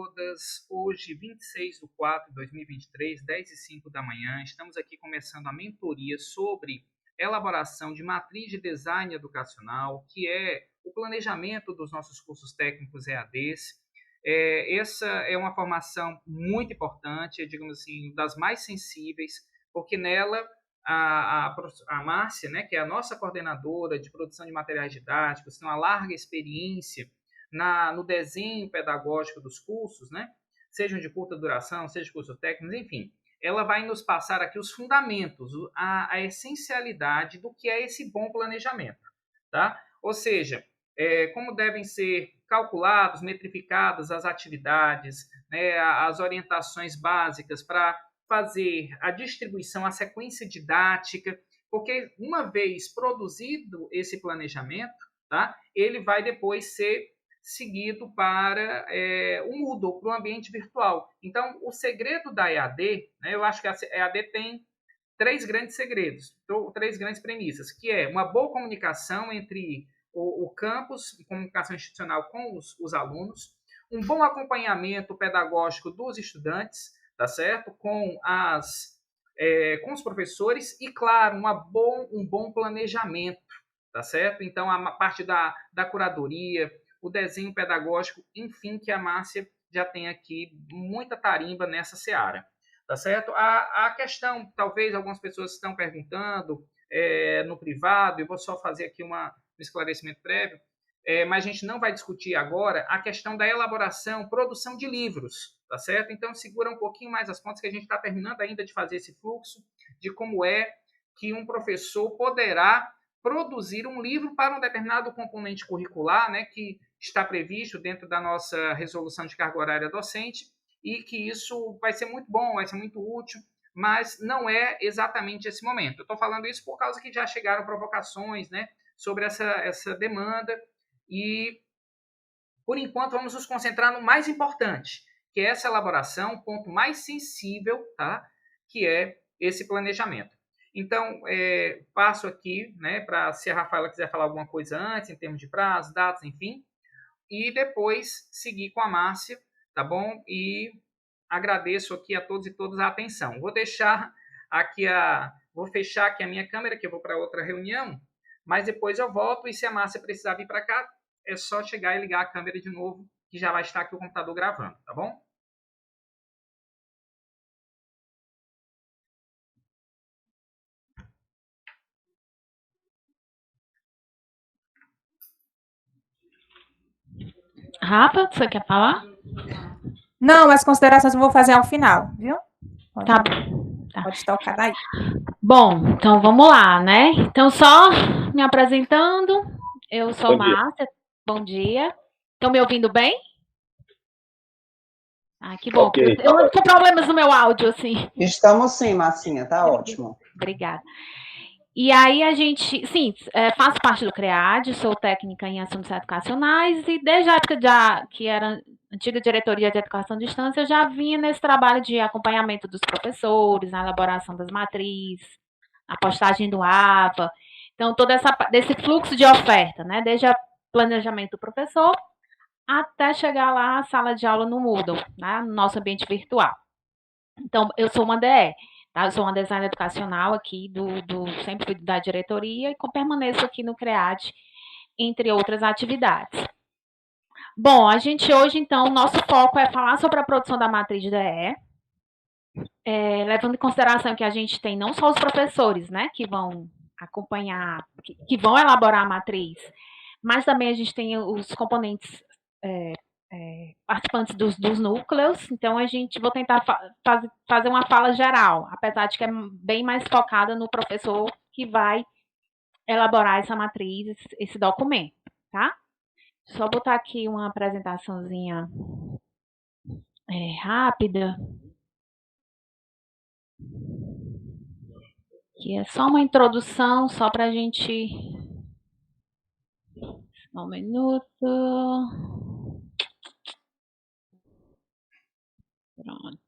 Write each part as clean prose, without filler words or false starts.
todas. Hoje, 26/4/2023, 10h05 da manhã, estamos aqui começando a mentoria sobre elaboração de matriz de design educacional, que é o planejamento dos nossos cursos técnicos EADs. Essa é uma formação muito importante, digamos assim, das mais sensíveis, porque nela a Márcia, né, que é a nossa coordenadora de produção de materiais didáticos, tem uma larga experiência no desenho pedagógico dos cursos, né, sejam de curta duração, sejam de cursos técnicos, enfim. Ela vai nos passar aqui os fundamentos, a essencialidade do que é esse bom planejamento, tá? Ou seja, como devem ser calculados, metrificadas as atividades, né, as orientações básicas para fazer a distribuição, a sequência didática, porque uma vez produzido esse planejamento, tá, ele vai depois ser seguido para o Moodle, para o ambiente virtual. Então, o segredo da EAD, né, eu acho que a EAD tem 3 grandes segredos, 3 grandes premissas, que é uma boa comunicação entre o campus e comunicação institucional com os alunos, um bom acompanhamento pedagógico dos estudantes, tá certo? Com os professores e, claro, um bom planejamento, tá certo? Então, a parte da curadoria, o desenho pedagógico, enfim, que a Márcia já tem aqui muita tarimba nessa seara, tá certo? A questão, talvez algumas pessoas estão perguntando no privado, eu vou só fazer aqui um esclarecimento prévio, mas a gente não vai discutir agora a questão da elaboração, produção de livros, tá certo? Então, segura um pouquinho mais as pontas, que a gente está terminando ainda de fazer esse fluxo de como é que um professor poderá produzir um livro para um determinado componente curricular, né, que está previsto dentro da nossa resolução de carga horária docente, e que isso vai ser muito bom, vai ser muito útil, mas não é exatamente esse momento. Eu estou falando isso por causa que já chegaram provocações, né, sobre essa demanda, e, por enquanto, vamos nos concentrar no mais importante, que é essa elaboração, o ponto mais sensível, tá? Que é esse planejamento. Então, passo aqui, né, para se a Rafaela quiser falar alguma coisa antes, em termos de prazo, datas, enfim, e depois seguir com a Márcia, tá bom? E agradeço aqui a todos e todas a atenção. Vou fechar aqui a minha câmera, que eu vou para outra reunião, mas depois eu volto, e se a Márcia precisar vir para cá, é só chegar e ligar a câmera de novo, que já vai estar aqui o computador gravando, tá bom? Rafa, você quer falar? Não, as considerações eu vou fazer ao final, viu? Tá bom. Tá. Pode tocar daí. Bom, então vamos lá, né? Então, só me apresentando, eu sou Márcia, bom dia. Estão me ouvindo bem? Ah, que bom. Okay. Eu não tenho problemas no meu áudio, assim. Estamos sim, Marcinha, tá ótimo. Obrigada. E aí a gente, sim, faço parte do CREAD, sou técnica em assuntos educacionais, e desde a época que era antiga diretoria de educação à distância, eu já vinha nesse trabalho de acompanhamento dos professores, na elaboração das matrizes, a postagem do APA, então todo desse fluxo de oferta, né, desde o planejamento do professor até chegar lá à sala de aula no Moodle, né, no nosso ambiente virtual. Então, eu sou uma DE. Tá? Eu sou uma designer educacional aqui sempre da diretoria, e permaneço aqui no CREAD, entre outras atividades. Bom, a gente hoje, então, nosso foco é falar sobre a produção da matriz de DE, levando em consideração que a gente tem não só os professores, né, que vão acompanhar, que vão elaborar a matriz, mas também a gente tem os componentes participantes dos núcleos, então a gente vou tentar fazer uma fala geral, apesar de que é bem mais focada no professor que vai elaborar essa matriz, esse documento, tá? Só botar aqui uma apresentaçãozinha rápida, que é só uma introdução, só para a gente... Um minuto... Pronto.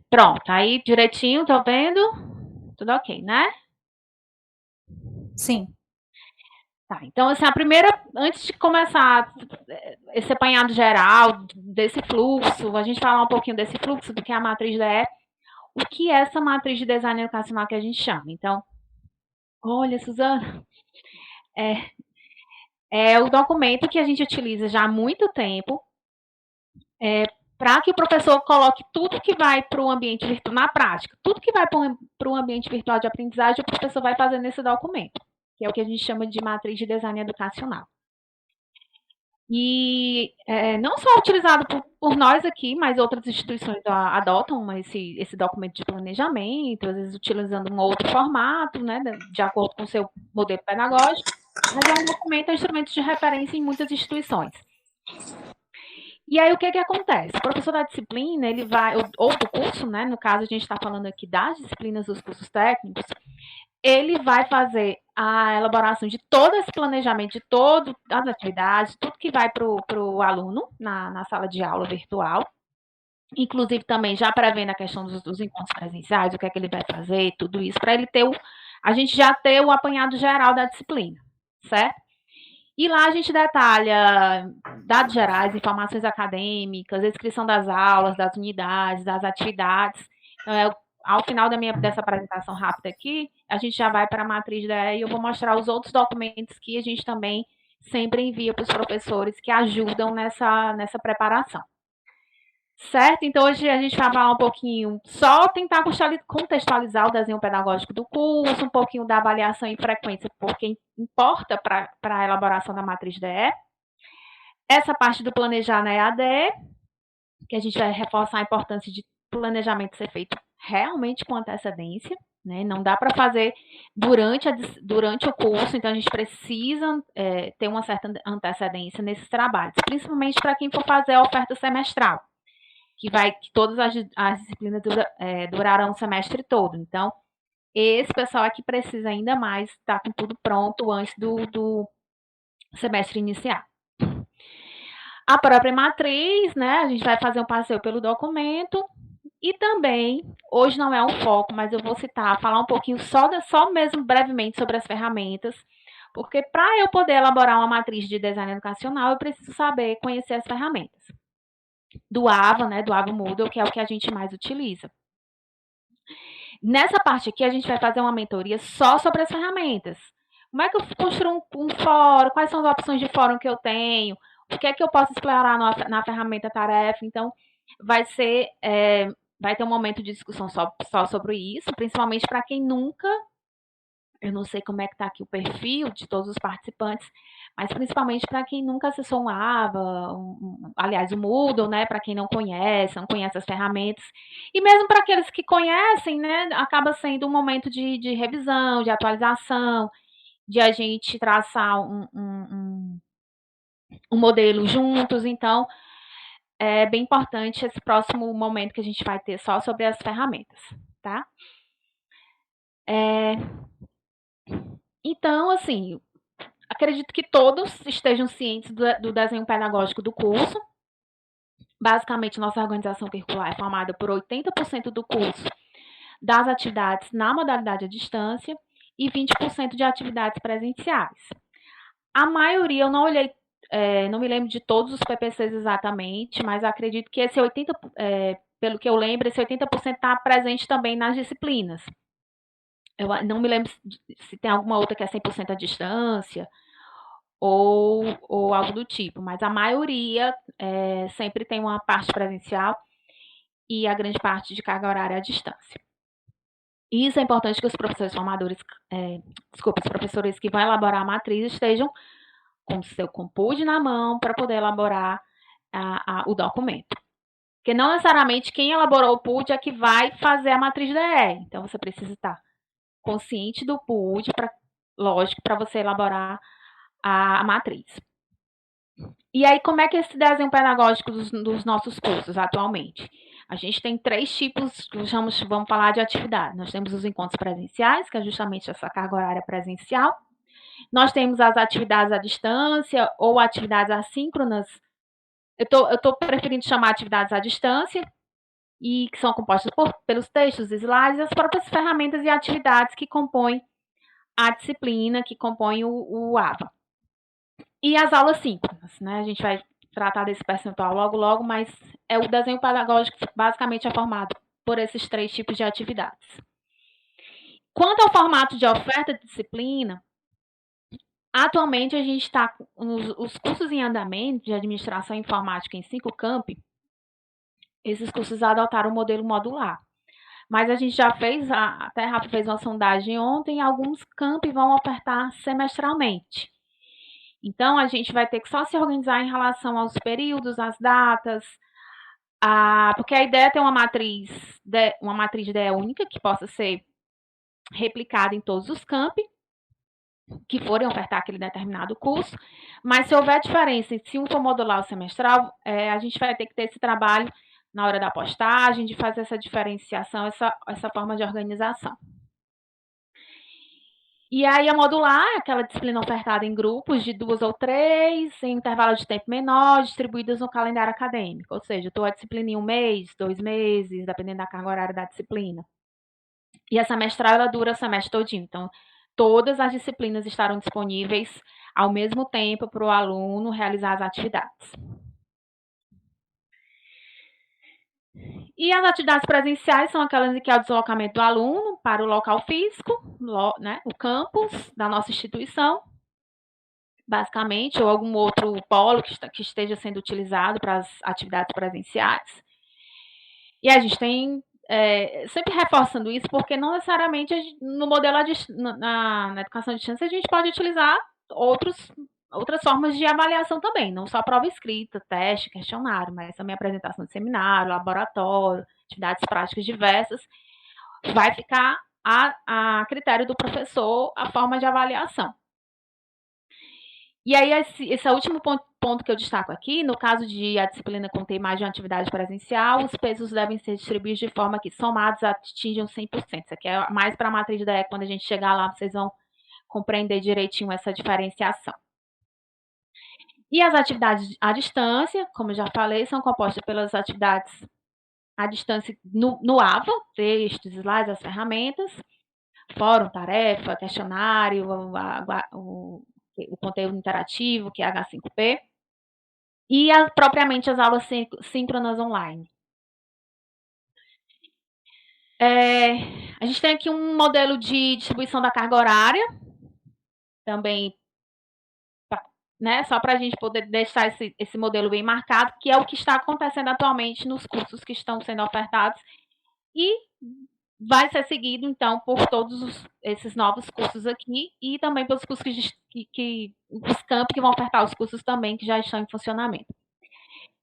Pronto, aí direitinho, tô vendo? Tudo ok, né? Sim. Tá, então, assim, a primeira, antes de começar esse apanhado geral desse fluxo, a gente falar um pouquinho desse fluxo, do que é a matriz DE, o que é essa matriz de design educacional que a gente chama. Então, olha, Suzana, é o documento que a gente utiliza já há muito tempo para que o professor coloque tudo que vai para o ambiente virtual na prática. Tudo que vai para o ambiente virtual de aprendizagem, o professor vai fazer nesse documento, que é o que a gente chama de matriz de design educacional. E não só utilizado por nós aqui, mas outras instituições adotam esse documento de planejamento, às vezes utilizando um outro formato, né, de acordo com o seu modelo pedagógico, mas é um documento, é um instrumento de referência em muitas instituições. E aí, o que acontece? O professor da disciplina, ele vai, ou do curso, né, no caso a gente está falando aqui das disciplinas dos cursos técnicos, ele vai fazer a elaboração de todo esse planejamento, de todas as atividades, tudo que vai para o aluno na sala de aula virtual, inclusive também já prevendo a questão dos encontros presenciais, o que é que ele vai fazer, tudo isso, para ele ter a gente já ter o apanhado geral da disciplina, certo? E lá a gente detalha dados gerais, informações acadêmicas, descrição das aulas, das unidades, das atividades. Então, ao final dessa apresentação rápida aqui, a gente já vai para a matriz e eu vou mostrar os outros documentos que a gente também sempre envia para os professores que ajudam nessa preparação. Certo? Então, hoje a gente vai falar um pouquinho, só tentar contextualizar o desenho pedagógico do curso, um pouquinho da avaliação e frequência, porque importa para a elaboração da matriz DE. Essa parte do planejar na EAD, que a gente vai reforçar a importância de planejamento ser feito realmente com antecedência, né? Não dá para fazer durante o curso, então a gente precisa ter uma certa antecedência nesses trabalhos, principalmente para quem for fazer a oferta semestral, que todas as disciplinas durarão o semestre todo. Então, esse pessoal aqui precisa ainda mais estar com tudo pronto antes do semestre iniciar. A própria matriz, né? A gente vai fazer um passeio pelo documento e também, hoje não é um foco, mas eu vou falar um pouquinho só mesmo brevemente sobre as ferramentas, porque para eu poder elaborar uma matriz de design educacional, eu preciso saber conhecer as ferramentas do AVA, né, do AVA Moodle, que é o que a gente mais utiliza. Nessa parte aqui, a gente vai fazer uma mentoria só sobre as ferramentas. Como é que eu construo um fórum? Quais são as opções de fórum que eu tenho? O que é que eu posso explorar na ferramenta tarefa? Então, vai ter um momento de discussão só sobre isso, principalmente para quem nunca... Eu não sei como é que está aqui o perfil de todos os participantes, mas principalmente para quem nunca acessou um AVA, aliás, o Moodle, né? Para quem não conhece as ferramentas. E mesmo para aqueles que conhecem, né? Acaba sendo um momento de revisão, de atualização, de a gente traçar um modelo juntos. Então, é bem importante esse próximo momento que a gente vai ter só sobre as ferramentas, tá? Então, assim, acredito que todos estejam cientes do desenho pedagógico do curso. Basicamente, nossa organização curricular é formada por 80% do curso das atividades na modalidade à distância e 20% de atividades presenciais. A maioria, eu não olhei, não me lembro de todos os PPCs exatamente, mas acredito que esse 80%, pelo que eu lembro, esse 80% está presente também nas disciplinas. Eu não me lembro se tem alguma outra que é 100% à distância ou algo do tipo, mas a maioria sempre tem uma parte presencial e a grande parte de carga horária à distância. Isso é importante que os professores formadores, os professores que vão elaborar a matriz estejam com o seu compute na mão para poder elaborar o documento. Porque não necessariamente quem elaborou o PUD é que vai fazer a matriz DE. Então, você precisa estar consciente do PUD, lógico, para você elaborar a matriz. E aí, como é que é esse desenho pedagógico dos nossos cursos atualmente? A gente tem 3 tipos, vamos falar de atividade. Nós temos os encontros presenciais, que é justamente essa carga horária presencial. Nós temos as atividades à distância ou atividades assíncronas. Eu estou preferindo chamar atividades à distância, e que são compostas pelos textos, slides e as próprias ferramentas e atividades que compõem a disciplina que compõe o AVA. E as aulas síncronas, né? A gente vai tratar desse percentual logo, mas o desenho pedagógico basicamente é formado por esses 3 tipos de atividades. Quanto ao formato de oferta de disciplina, atualmente a gente está com os cursos em andamento de administração informática em 5 campi, esses cursos adotaram o modelo modular. Mas a gente já fez, até a Rafa fez uma sondagem ontem, alguns campi vão ofertar semestralmente. Então, a gente vai ter que só se organizar em relação aos períodos, às datas, porque a ideia é ter uma matriz de ideia única que possa ser replicada em todos os campi que forem ofertar aquele determinado curso, mas se houver diferença, se um for modular ou semestral, a gente vai ter que ter esse trabalho na hora da postagem, de fazer essa diferenciação, essa forma de organização. E aí a modular é aquela disciplina ofertada em grupos de 2 ou 3, em intervalo de tempo menor, distribuídas no calendário acadêmico, ou seja, estou a disciplina em 1 mês, 2 meses, dependendo da carga horária da disciplina. E a semestral, ela dura o semestre todinho, então todas as disciplinas estarão disponíveis ao mesmo tempo para o aluno realizar as atividades. E as atividades presenciais são aquelas em que é o deslocamento do aluno para o local físico, né, o campus da nossa instituição, basicamente, ou algum outro polo que esteja sendo utilizado para as atividades presenciais. E a gente tem, sempre reforçando isso, porque não necessariamente no modelo na educação à distância a gente pode utilizar outras formas de avaliação também, não só prova escrita, teste, questionário, mas também apresentação de seminário, laboratório, atividades práticas diversas. Vai ficar a critério do professor a forma de avaliação. E aí, esse último ponto que eu destaco aqui, no caso de a disciplina conter mais de uma atividade presencial, os pesos devem ser distribuídos de forma que somados atinjam 100%. Isso aqui é mais para a matriz da ECA, quando a gente chegar lá, vocês vão compreender direitinho essa diferenciação. E as atividades à distância, como eu já falei, são compostas pelas atividades à distância no AVA, textos, slides, as ferramentas, fórum, tarefa, questionário, o conteúdo interativo, que é H5P, e propriamente as aulas síncronas online. A gente tem aqui um modelo de distribuição da carga horária, também, né, só para a gente poder deixar esse modelo bem marcado, que é o que está acontecendo atualmente nos cursos que estão sendo ofertados, e vai ser seguido, então, por todos esses novos cursos aqui, e também pelos cursos os campi que vão ofertar os cursos também, que já estão em funcionamento.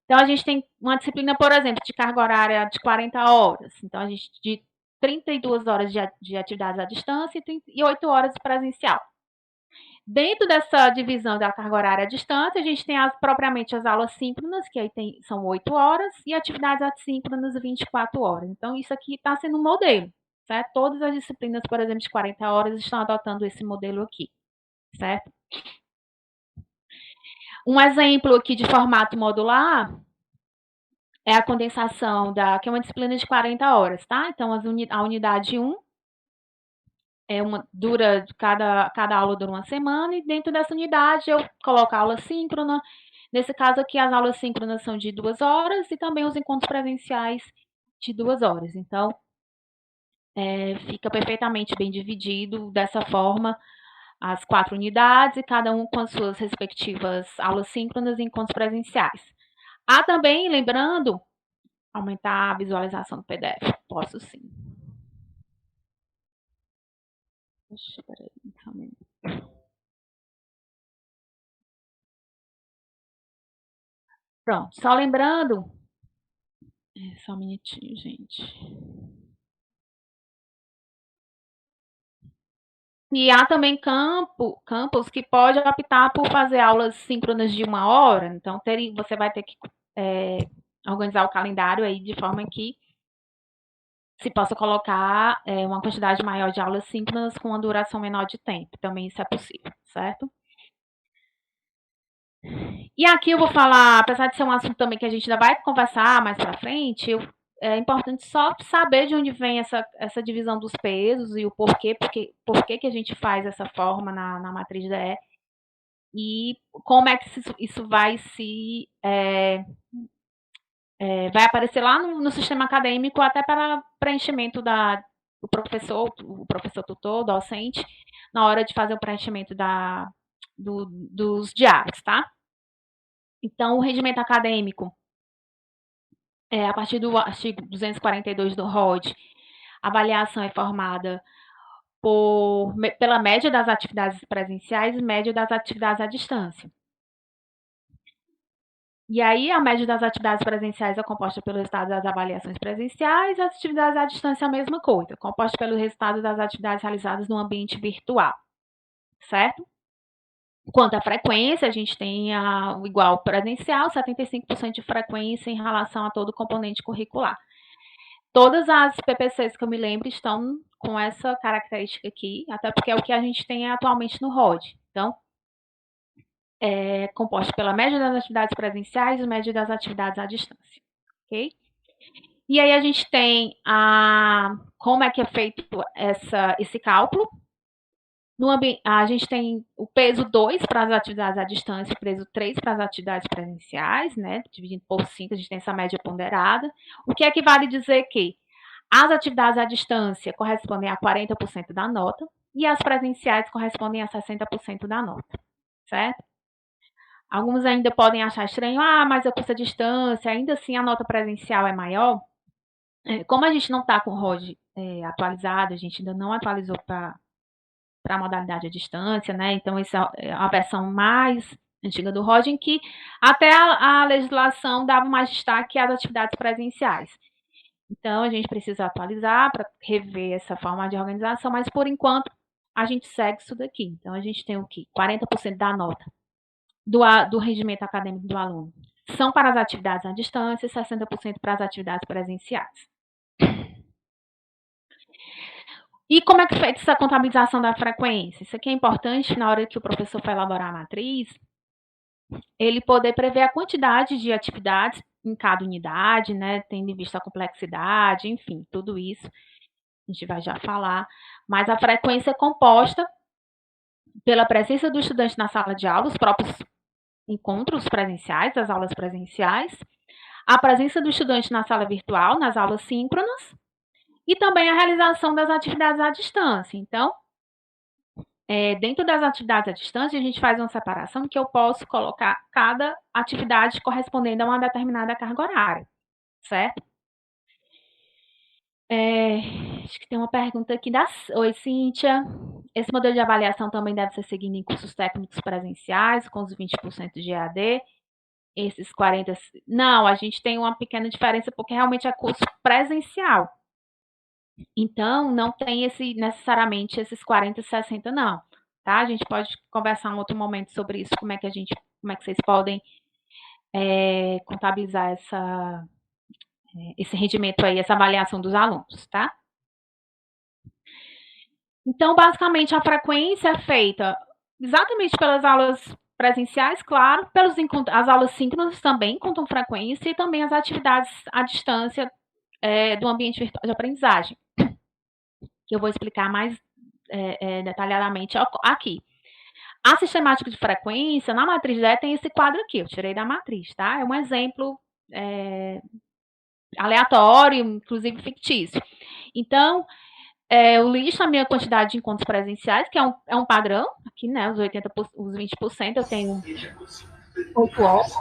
Então, a gente tem uma disciplina, por exemplo, de carga horária de 40 horas. Então, a gente de 32 horas de atividades à distância e 8 horas de presencial. Dentro dessa divisão da carga horária à distância, a gente tem propriamente as aulas síncronas, que aí são 8 horas, e atividades assíncronas 24 horas. Então, isso aqui está sendo um modelo, certo? Todas as disciplinas, por exemplo, de 40 horas estão adotando esse modelo aqui, certo? Um exemplo aqui de formato modular é a condensação, que é uma disciplina de 40 horas, tá? Então, a unidade 1 cada aula dura uma semana, e dentro dessa unidade eu coloco a aula síncrona. Nesse caso aqui, as aulas síncronas são de 2 horas e também os encontros presenciais de 2 horas. Então, fica perfeitamente bem dividido dessa forma as 4 unidades, e cada um com as suas respectivas aulas síncronas e encontros presenciais. Também, lembrando, aumentar a visualização do PDF. Posso sim. Pronto, só lembrando. Só um minutinho, gente. E há também campus que pode optar por fazer aulas síncronas de 1 hora. Então, você vai ter que organizar o calendário aí de forma que se possa colocar uma quantidade maior de aulas síncronas com uma duração menor de tempo. Também isso é possível, certo? E aqui eu vou falar, apesar de ser um assunto também que a gente ainda vai conversar mais para frente, é importante só saber de onde vem essa divisão dos pesos e o porquê que a gente faz essa forma na matriz DE e como é que isso vai vai aparecer lá no sistema acadêmico até para preenchimento do o professor tutor, docente, na hora de fazer o preenchimento dos diários, tá? Então, o regimento acadêmico, a partir do artigo 242 do ROD, a avaliação é formada pela média das atividades presenciais e média das atividades à distância. E aí, a média das atividades presenciais é composta pelo resultado das avaliações presenciais, as atividades à distância é a mesma coisa, composta pelo resultado das atividades realizadas no ambiente virtual, certo? Quanto à frequência, a gente tem o igual presencial, 75% de frequência em relação a todo o componente curricular. Todas as PPCs que eu me lembro estão com essa característica aqui, até porque é o que a gente tem atualmente no ROD. Então, é composto pela média das atividades presenciais e média das atividades à distância, ok? E aí a gente tem como é que é feito esse cálculo. A gente tem o peso 2 para as atividades à distância, o peso 3 para as atividades presenciais, né? Dividindo por 5, a gente tem essa média ponderada. O que equivale a dizer que as atividades à distância correspondem a 40% da nota e as presenciais correspondem a 60% da nota, certo? Alguns ainda podem achar estranho, mas eu curso à distância, ainda assim a nota presencial é maior. Como a gente não está com o ROD atualizado, a gente ainda não atualizou para a modalidade à distância, né? Então, essa é a versão mais antiga do ROD, em que até a legislação dava mais destaque às atividades presenciais. Então, a gente precisa atualizar para rever essa forma de organização, mas, por enquanto, a gente segue isso daqui. Então, a gente tem o quê? 40% da nota do rendimento acadêmico do aluno são para as atividades à distância e 60% para as atividades presenciais. E como é que é feita essa contabilização da frequência? Isso aqui é importante na hora que o professor for elaborar a matriz, ele poder prever a quantidade de atividades em cada unidade, né, tendo em vista a complexidade, enfim, tudo isso a gente vai já falar. Mas a frequência é composta pela presença do estudante na sala de aula, os próprios encontros presenciais, as aulas presenciais, a presença do estudante na sala virtual, nas aulas síncronas, e também a realização das atividades à distância. Então, dentro das atividades à distância, a gente faz uma separação que eu posso colocar cada atividade correspondendo a uma determinada carga horária, certo? Acho que tem uma pergunta aqui Oi, Cíntia. Esse modelo de avaliação também deve ser seguido em cursos técnicos presenciais, com os 20% de EAD, esses 40%... Não, a gente tem uma pequena diferença, porque realmente é curso presencial. Então, não tem necessariamente esses 40 e 60, não. Tá? A gente pode conversar em outro momento sobre isso, como é que vocês podem contabilizar esse rendimento aí, essa avaliação dos alunos, tá? Então, basicamente, a frequência é feita exatamente pelas aulas presenciais, claro, as aulas síncronas também contam frequência e também as atividades à distância do ambiente virtual de aprendizagem, que eu vou explicar mais detalhadamente aqui. A sistemática de frequência, na matriz DE, tem esse quadro aqui, eu tirei da matriz, tá? É um exemplo aleatório, inclusive fictício. Então, eu listo a minha quantidade de encontros presenciais, que é um padrão, aqui, né, os 20%, eu tenho 8 horas.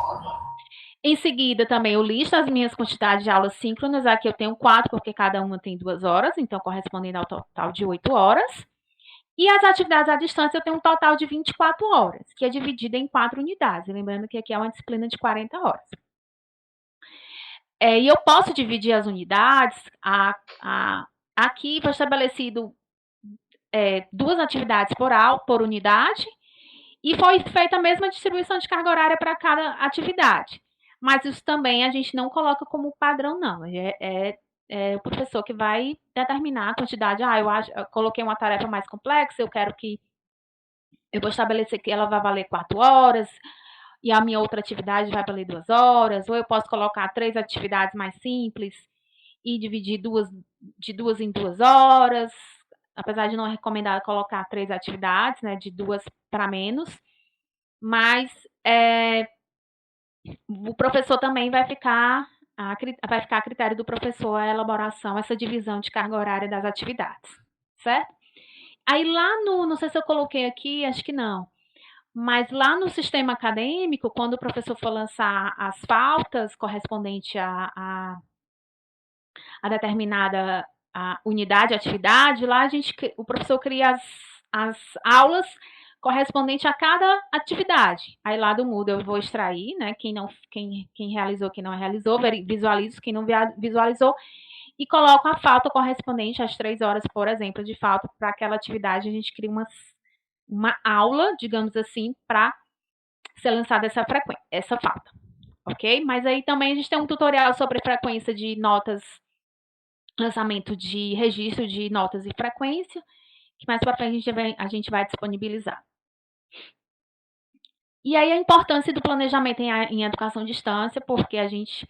Em seguida, também eu listo as minhas quantidades de aulas síncronas, aqui eu tenho 4, porque cada uma tem 2 horas, então correspondendo ao total de 8 horas. E as atividades à distância eu tenho um total de 24 horas, que é dividida em 4 unidades, lembrando que aqui é uma disciplina de 40 horas. E eu posso dividir as unidades, aqui foi estabelecido 2 atividades por unidade, e foi feita a mesma distribuição de carga horária para cada atividade. Mas isso também a gente não coloca como padrão, não. É o professor que vai determinar a quantidade. Eu coloquei uma tarefa mais complexa, eu vou estabelecer que ela vai valer 4 horas, e a minha outra atividade vai valer 2 horas, ou eu posso colocar 3 atividades mais simples, e dividir de 2 em 2 horas, apesar de não recomendar colocar 3 atividades, né, de 2 para menos, mas o professor também vai ficar a critério do professor a elaboração, essa divisão de carga horária das atividades, certo? Aí lá não sei se eu coloquei aqui, acho que não, mas lá no sistema acadêmico, quando o professor for lançar as pautas correspondente a determinada unidade, atividade, lá o professor cria as aulas correspondente a cada atividade. Aí lá do Moodle eu vou extrair, né, quem realizou, quem não realizou, visualizo quem não visualizou, e coloco a falta correspondente às 3 horas, por exemplo, de falta para aquela atividade. A gente cria uma aula, digamos assim, para ser lançada essa falta, ok? Mas aí também a gente tem um tutorial sobre frequência de notas, lançamento de registro de notas e frequência, que mais para frente a gente vai disponibilizar. E aí a importância do planejamento em educação à distância, porque a gente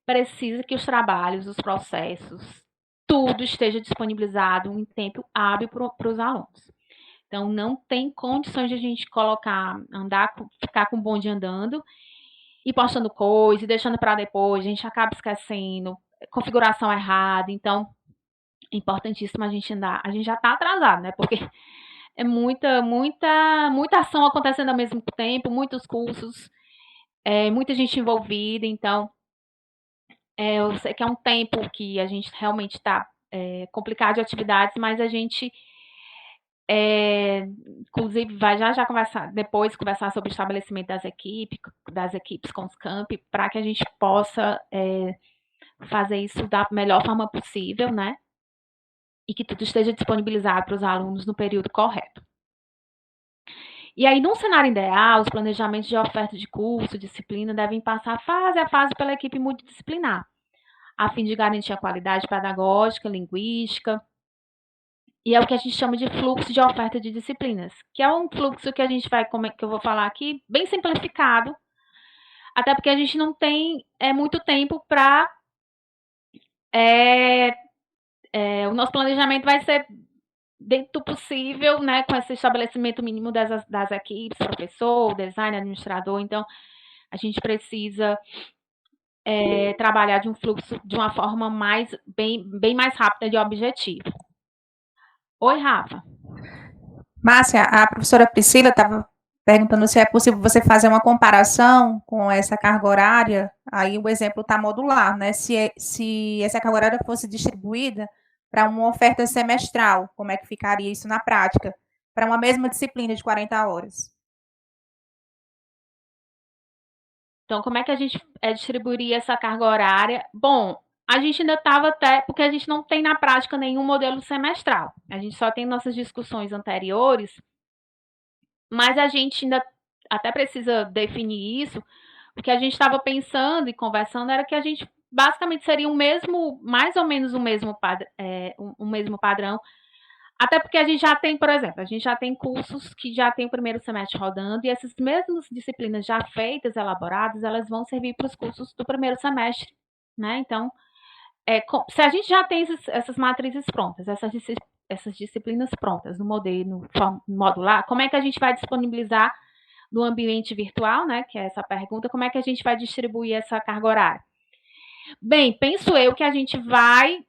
precisa que os trabalhos, os processos, tudo esteja disponibilizado em tempo hábil para os alunos. Então, não tem condições de a gente ficar com o bonde andando e postando coisa e deixando para depois, a gente acaba esquecendo, configuração errada. Então, é importantíssimo a gente já está atrasado, né? Porque é muita ação acontecendo ao mesmo tempo, muitos cursos, muita gente envolvida. Então, eu sei que é um tempo que a gente realmente está complicado de atividades, mas a gente, inclusive, vai já conversar sobre o estabelecimento das equipes com os campi, para que a gente possa fazer isso da melhor forma possível, né? E que tudo esteja disponibilizado para os alunos no período correto. E aí, num cenário ideal, os planejamentos de oferta de curso, disciplina, devem passar fase a fase pela equipe multidisciplinar, a fim de garantir a qualidade pedagógica, linguística, e é o que a gente chama de fluxo de oferta de disciplinas, que é um fluxo que a gente que eu vou falar aqui, bem simplificado, até porque a gente não tem muito tempo para... o nosso planejamento vai ser dentro do possível, né, com esse estabelecimento mínimo das equipes, professor, designer, administrador. Então, a gente precisa trabalhar de um fluxo de uma forma bem mais rápida de objetivo. Oi, Rafa. Márcia, a professora Priscila estava perguntando se é possível você fazer uma comparação com essa carga horária. Aí o exemplo está modular, né? Se essa carga horária fosse distribuída para uma oferta semestral, como é que ficaria isso na prática? Para uma mesma disciplina de 40 horas. Então, como é que a gente distribuiria essa carga horária? Bom, a gente ainda estava porque a gente não tem na prática nenhum modelo semestral. A gente só tem nossas discussões anteriores, mas a gente ainda até precisa definir isso. O que a gente estava pensando e conversando era que a gente basicamente seria mais ou menos o mesmo padrão, até porque a gente já tem, por exemplo, a gente já tem cursos que já tem o primeiro semestre rodando, e essas mesmas disciplinas já feitas, elaboradas, elas vão servir para os cursos do primeiro semestre, né? Então, se a gente já tem essas matrizes prontas, essas disciplinas prontas no modelo modular, como é que a gente vai disponibilizar no ambiente virtual, né? Que é essa pergunta, como é que a gente vai distribuir essa carga horária? Bem, penso eu que a gente vai...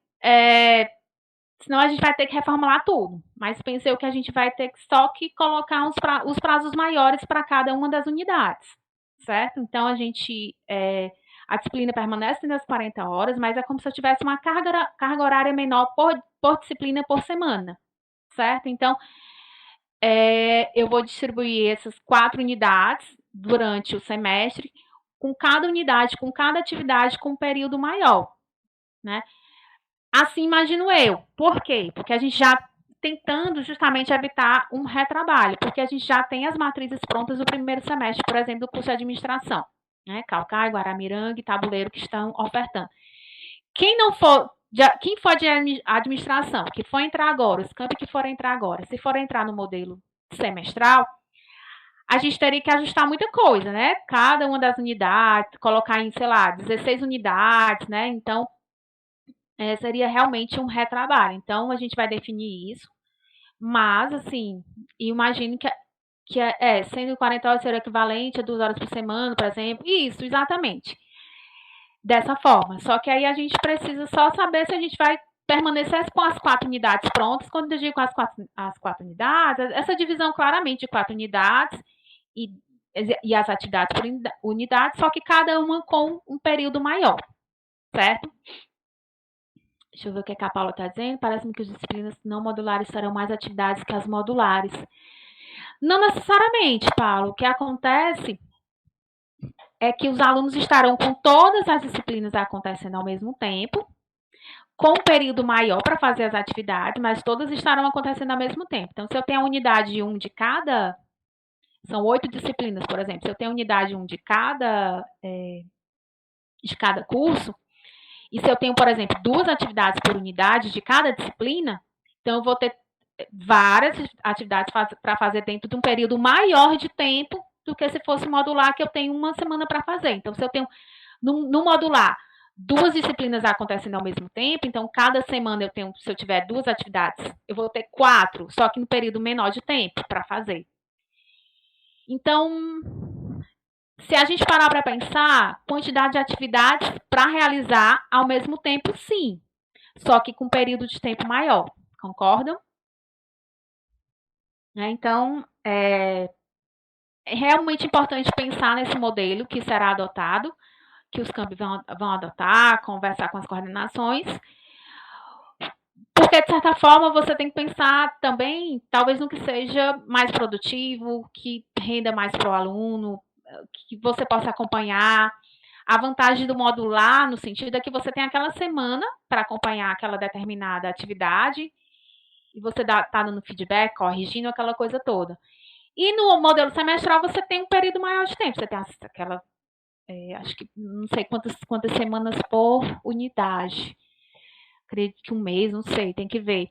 senão a gente vai ter que reformular tudo, mas penso eu que a gente vai ter só que colocar os prazos maiores para cada uma das unidades, certo? Então, a disciplina permanece nas 40 horas, mas é como se eu tivesse uma carga horária menor por disciplina por semana, certo? Então, eu vou distribuir essas 4 unidades durante o semestre, com cada unidade, com cada atividade, com um período maior, né? Assim imagino eu. Por quê? Porque a gente já tentando justamente evitar um retrabalho, porque a gente já tem as matrizes prontas do primeiro semestre, por exemplo, do curso de administração, né? Calcaia, Guaramiranga e Tabuleiro que estão ofertando. Quem for de administração, que for entrar agora, os campos que forem entrar agora, se for entrar no modelo semestral, a gente teria que ajustar muita coisa, né? Cada uma das unidades, colocar em, sei lá, 16 unidades, né? Então, seria realmente um retrabalho. Então, a gente vai definir isso, mas, assim, imagino que sendo 40 horas ser equivalente a 2 horas por semana, por exemplo. Isso, exatamente. Dessa forma. Só que aí a gente precisa só saber se a gente vai permanecer com as 4 unidades prontas. Quando eu digo as quatro unidades, essa divisão claramente de 4 unidades e as atividades por unidade, só que cada uma com um período maior, certo? Deixa eu ver o que a Paula está dizendo. Parece-me que as disciplinas não modulares serão mais atividades que as modulares. Não necessariamente, Paulo. O que acontece é que os alunos estarão com todas as disciplinas acontecendo ao mesmo tempo, com um período maior para fazer as atividades, mas todas estarão acontecendo ao mesmo tempo. Então, se eu tenho a unidade 1 de cada... São 8 disciplinas, por exemplo. Se eu tenho a unidade 1 de cada curso, e se eu tenho, por exemplo, 2 atividades por unidade de cada disciplina, então eu vou ter várias atividades para fazer dentro de um período maior de tempo do que se fosse modular, que eu tenho uma semana para fazer. Então, se eu tenho, no modular, 2 disciplinas acontecendo ao mesmo tempo, então cada semana eu tenho, se eu tiver 2 atividades, eu vou ter 4, só que no período menor de tempo para fazer. Então, se a gente parar para pensar, quantidade de atividades para realizar ao mesmo tempo, sim. Só que com período de tempo maior. Concordam? Então, é realmente importante pensar nesse modelo que será adotado, que os campos vão adotar, conversar com as coordenações, porque, de certa forma, você tem que pensar também, talvez, no que seja mais produtivo, que renda mais para o aluno, que você possa acompanhar. A vantagem do modular, no sentido, é que você tem aquela semana para acompanhar aquela determinada atividade, e você está dando feedback, corrigindo aquela coisa toda. E no modelo semestral, você tem um período maior de tempo. Você tem aquela, acho que, não sei quantas semanas por unidade. Acredito que um mês, não sei, tem que ver.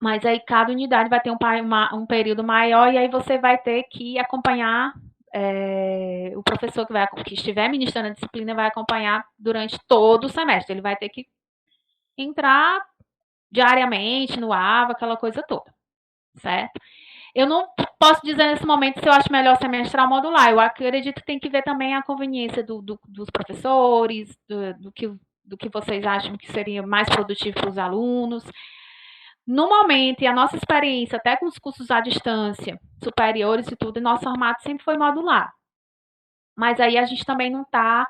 Mas aí cada unidade vai ter um período maior e aí você vai ter que acompanhar, o professor que estiver ministrando a disciplina vai acompanhar durante todo o semestre. Ele vai ter que entrar diariamente no AVA, aquela coisa toda, certo? Eu não posso dizer nesse momento se eu acho melhor semestral ou modular. Eu acredito que tem que ver também a conveniência dos professores, do que vocês acham que seria mais produtivo para os alunos. No momento, e a nossa experiência, até com os cursos à distância, superiores e tudo, nosso formato sempre foi modular. Mas aí a gente também não está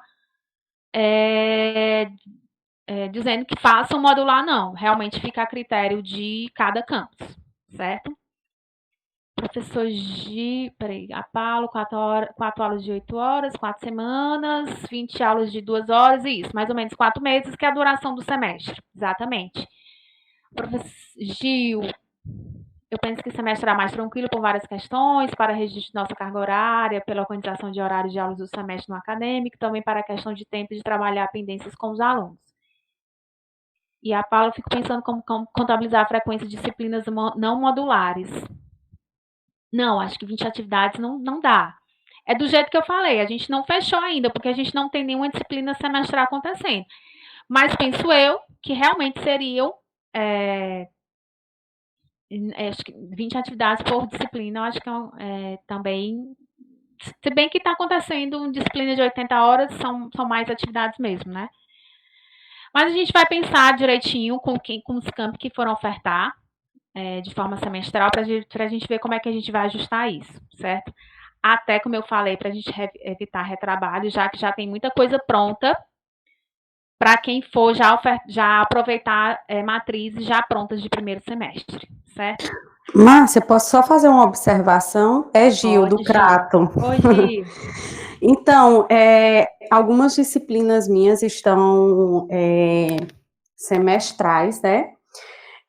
dizendo que façam modular, não. Realmente fica a critério de cada campus, certo? Professor a Paulo, 4 aulas de 8 horas, 4 semanas, 20 aulas de 2 horas, isso, mais ou menos 4 meses, que é a duração do semestre, exatamente. Professor Gil, eu penso que o semestre será mais tranquilo por várias questões, para registro de nossa carga horária, pela organização de horários de aulas do semestre no acadêmico, também para a questão de tempo de trabalhar pendências com os alunos. E a Paula, eu fico pensando como contabilizar a frequência de disciplinas não modulares. Não, acho que 20 atividades não dá. É do jeito que eu falei, a gente não fechou ainda, porque a gente não tem nenhuma disciplina semestral acontecendo. Mas penso eu que realmente seriam acho que 20 atividades por disciplina, eu acho que também, se bem que está acontecendo disciplina de 80 horas, são mais atividades mesmo, né? Mas a gente vai pensar direitinho com os campos que foram ofertar de forma semestral para a gente ver como é que a gente vai ajustar isso, certo? Até, como eu falei, para a gente evitar retrabalho, já que já tem muita coisa pronta para quem for já aproveitar matrizes já prontas de primeiro semestre, certo? Márcia, posso só fazer uma observação? É Gil, Pode, do Crato. Oi, Gil. Então, algumas disciplinas minhas estão semestrais, né?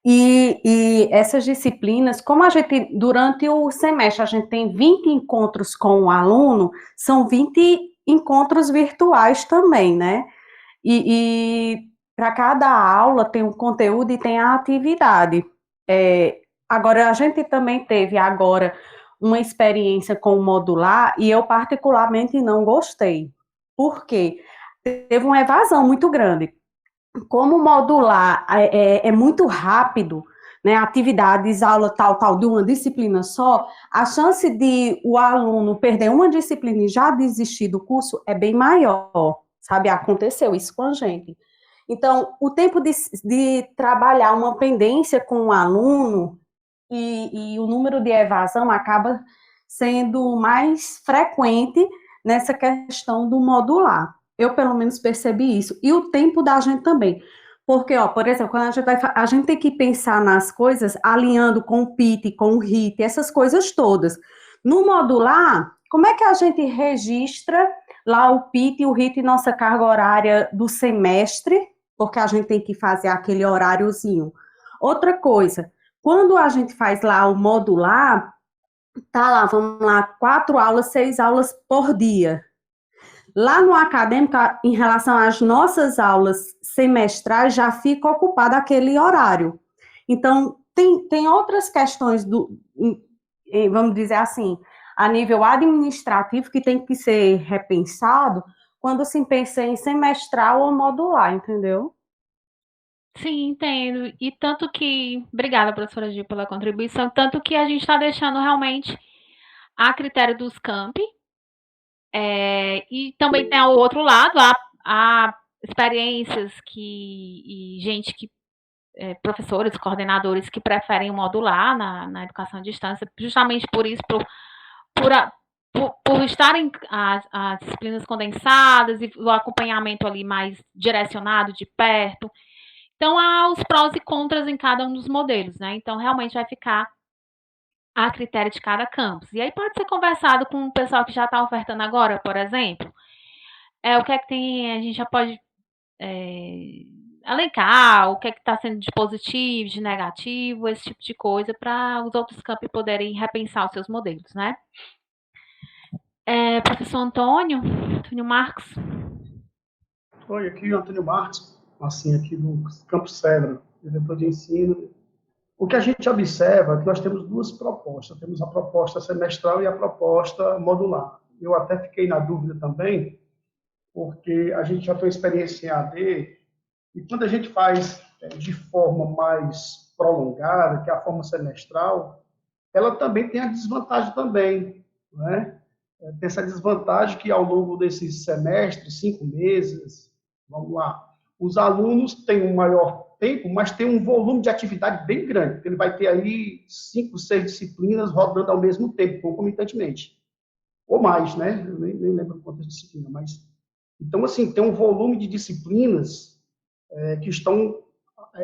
E essas disciplinas, como a gente, durante o semestre, a gente tem 20 encontros com o aluno, são 20 encontros virtuais também, né? E para cada aula tem um conteúdo e tem a atividade. Agora, a gente também teve agora uma experiência com o modular e eu particularmente não gostei. Por quê? Teve uma evasão muito grande. como modular é muito rápido, né, atividades, aula tal, de uma disciplina só, a chance de o aluno perder uma disciplina e já desistir do curso é bem maior, sabe? Aconteceu isso com a gente. Então, o tempo de trabalhar uma pendência com o aluno e o número de evasão acaba sendo mais frequente nessa questão do modular. Eu, pelo menos, percebi isso. E o tempo da gente também. Porque, ó, por exemplo, quando a gente tem que pensar nas coisas alinhando com o PIT, com o RIT, essas coisas todas. No modular, como é que a gente registra lá o PIT e o RIT em nossa carga horária do semestre? Porque a gente tem que fazer aquele horáriozinho. Outra coisa, quando a gente faz lá o modular, tá lá, vamos lá, 4 aulas, 6 aulas por dia. Lá no acadêmico, em relação às nossas aulas semestrais, já fica ocupado aquele horário. Então, tem outras questões vamos dizer assim, a nível administrativo, que tem que ser repensado quando se pensa em semestral ou modular, entendeu? Sim, entendo. E tanto que, obrigada, professora Gil, pela contribuição, tanto que a gente está deixando realmente a critério dos campi, e também tem o outro lado, há experiências e gente que, professores, coordenadores que preferem modular na educação à distância, justamente por isso, por estarem as disciplinas condensadas e o acompanhamento ali mais direcionado, de perto. Então, há os prós e contras em cada um dos modelos, né? Então, realmente vai ficar a critério de cada campus. E aí pode ser conversado com o pessoal que já está ofertando agora, por exemplo. O que é que tem, a gente já pode elencar o que é que está sendo de positivo, de negativo, esse tipo de coisa, para os outros campos poderem repensar os seus modelos, né? Professor Antônio Marcos. Oi, aqui é o Antônio Marcos, assim, aqui do Campo Cedro, diretor de ensino. O que a gente observa é que nós temos duas propostas. Temos a proposta semestral e a proposta modular. Eu até fiquei na dúvida também, porque a gente já tem experiência em AD, e quando a gente faz de forma mais prolongada, que é a forma semestral, ela também tem a desvantagem também, né? Tem essa desvantagem que ao longo desses semestres, 5 meses, vamos lá, os alunos têm um maior tempo, mas tem um volume de atividade bem grande, porque ele vai ter aí 5, 6 disciplinas rodando ao mesmo tempo, concomitantemente. Ou mais, né? Eu nem lembro quantas disciplinas, mas... Então, assim, tem um volume de disciplinas que estão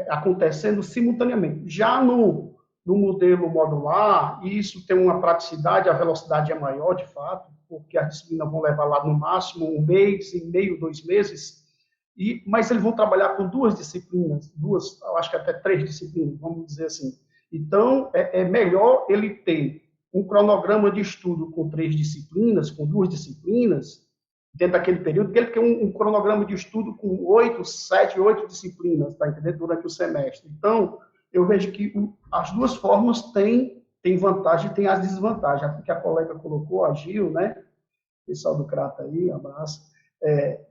acontecendo simultaneamente. Já no modelo modular, isso tem uma praticidade, a velocidade é maior, de fato, porque as disciplinas vão levar lá no máximo 1 mês e meio, 2 meses, mas eles vão trabalhar com 2 disciplinas, eu acho que até 3 disciplinas, vamos dizer assim. Então, é melhor ele ter um cronograma de estudo com 3 disciplinas, com 2 disciplinas, dentro daquele período, que ele tem um cronograma de estudo com 7, 8 disciplinas, tá entendendo? Durante o semestre. Então, eu vejo que as duas formas têm vantagem e têm as desvantagens. Que a colega colocou, a Gil, né? Pessoal do CRATA aí, um abraço.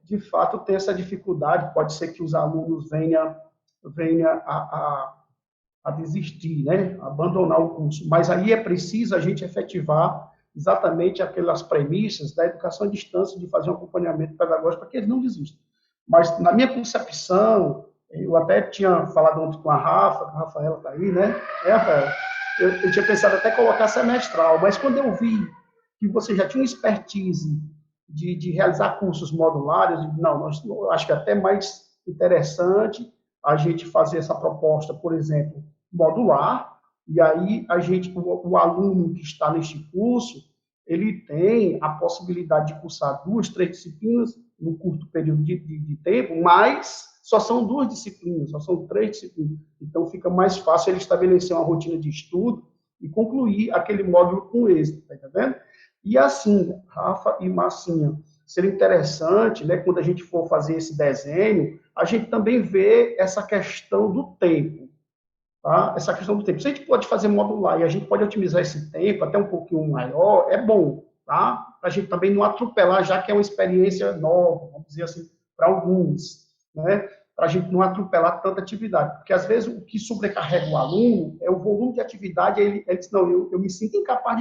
De fato, tem essa dificuldade, pode ser que os alunos venham a desistir, né? Abandonar o curso. Mas aí é preciso a gente efetivar exatamente aquelas premissas da educação à distância, de fazer um acompanhamento pedagógico para que eles não desistam. Mas, na minha concepção, eu até tinha falado ontem com a Rafaela está aí, né? Rafaela, eu tinha pensado até colocar semestral, mas quando eu vi que você já tinha uma expertise de realizar cursos modulares, eu acho que é até mais interessante a gente fazer essa proposta, por exemplo, modular, e aí o aluno que está neste curso, ele tem a possibilidade de cursar 2, 3 disciplinas no curto período de tempo, mas só são 2 disciplinas, só são 3 disciplinas. Então, fica mais fácil ele estabelecer uma rotina de estudo e concluir aquele módulo com êxito, tá entendendo? E assim, Rafa e Marcinha, seria interessante, né, quando a gente for fazer esse desenho, a gente também ver essa questão do tempo. Tá? Essa questão do tempo. Se a gente pode fazer modular e a gente pode otimizar esse tempo até um pouquinho maior, é bom, tá? Para a gente também não atropelar, já que é uma experiência nova, vamos dizer assim, para alguns, né? para a gente não atropelar tanta atividade. Porque, às vezes, o que sobrecarrega o aluno é o volume de atividade. Ele diz, não, eu me sinto incapaz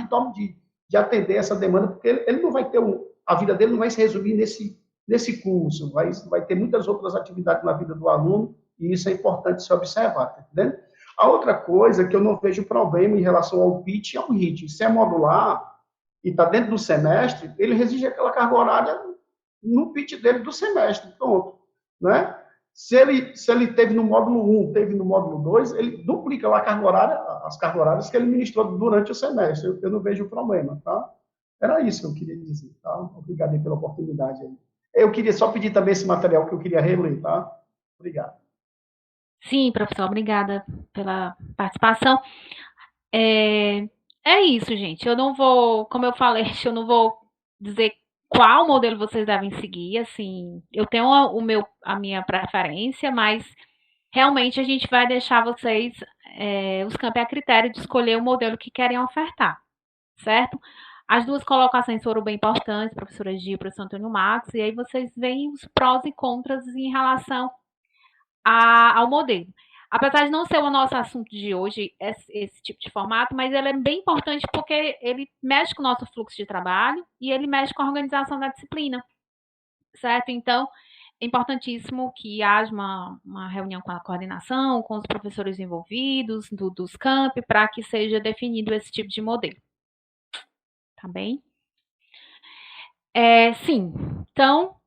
de atender essa demanda, porque ele não vai ter a vida dele não vai se resumir nesse curso, vai ter muitas outras atividades na vida do aluno, e isso é importante se observar, tá entendendo? A outra coisa que eu não vejo problema em relação ao pitch é o HIT. Se é modular e está dentro do semestre, ele exige aquela carga horária no pitch dele do semestre, pronto, né? Se ele teve no módulo 1, teve no módulo 2, ele duplica lá as cargas horárias que ele ministrou durante o semestre. Eu não vejo problema, tá? Era isso que eu queria dizer, tá? Obrigado aí pela oportunidade aí. Eu queria só pedir também esse material que eu queria reler, tá? Obrigado. Sim, professor, obrigada pela participação. É isso, gente. Eu não vou, como eu falei, eu não vou dizer qual modelo vocês devem seguir, assim, eu tenho a minha preferência, mas realmente a gente vai deixar vocês, os campi a critério de escolher o modelo que querem ofertar, certo? As duas colocações foram bem importantes, professora Gia e professor Antônio Matos, e aí vocês veem os prós e contras em relação ao modelo. Apesar de não ser o nosso assunto de hoje, esse tipo de formato, mas ele é bem importante porque ele mexe com o nosso fluxo de trabalho e ele mexe com a organização da disciplina, certo? Então, é importantíssimo que haja uma reunião com a coordenação, com os professores envolvidos, dos campi, para que seja definido esse tipo de modelo. Tá bem? Sim. Então,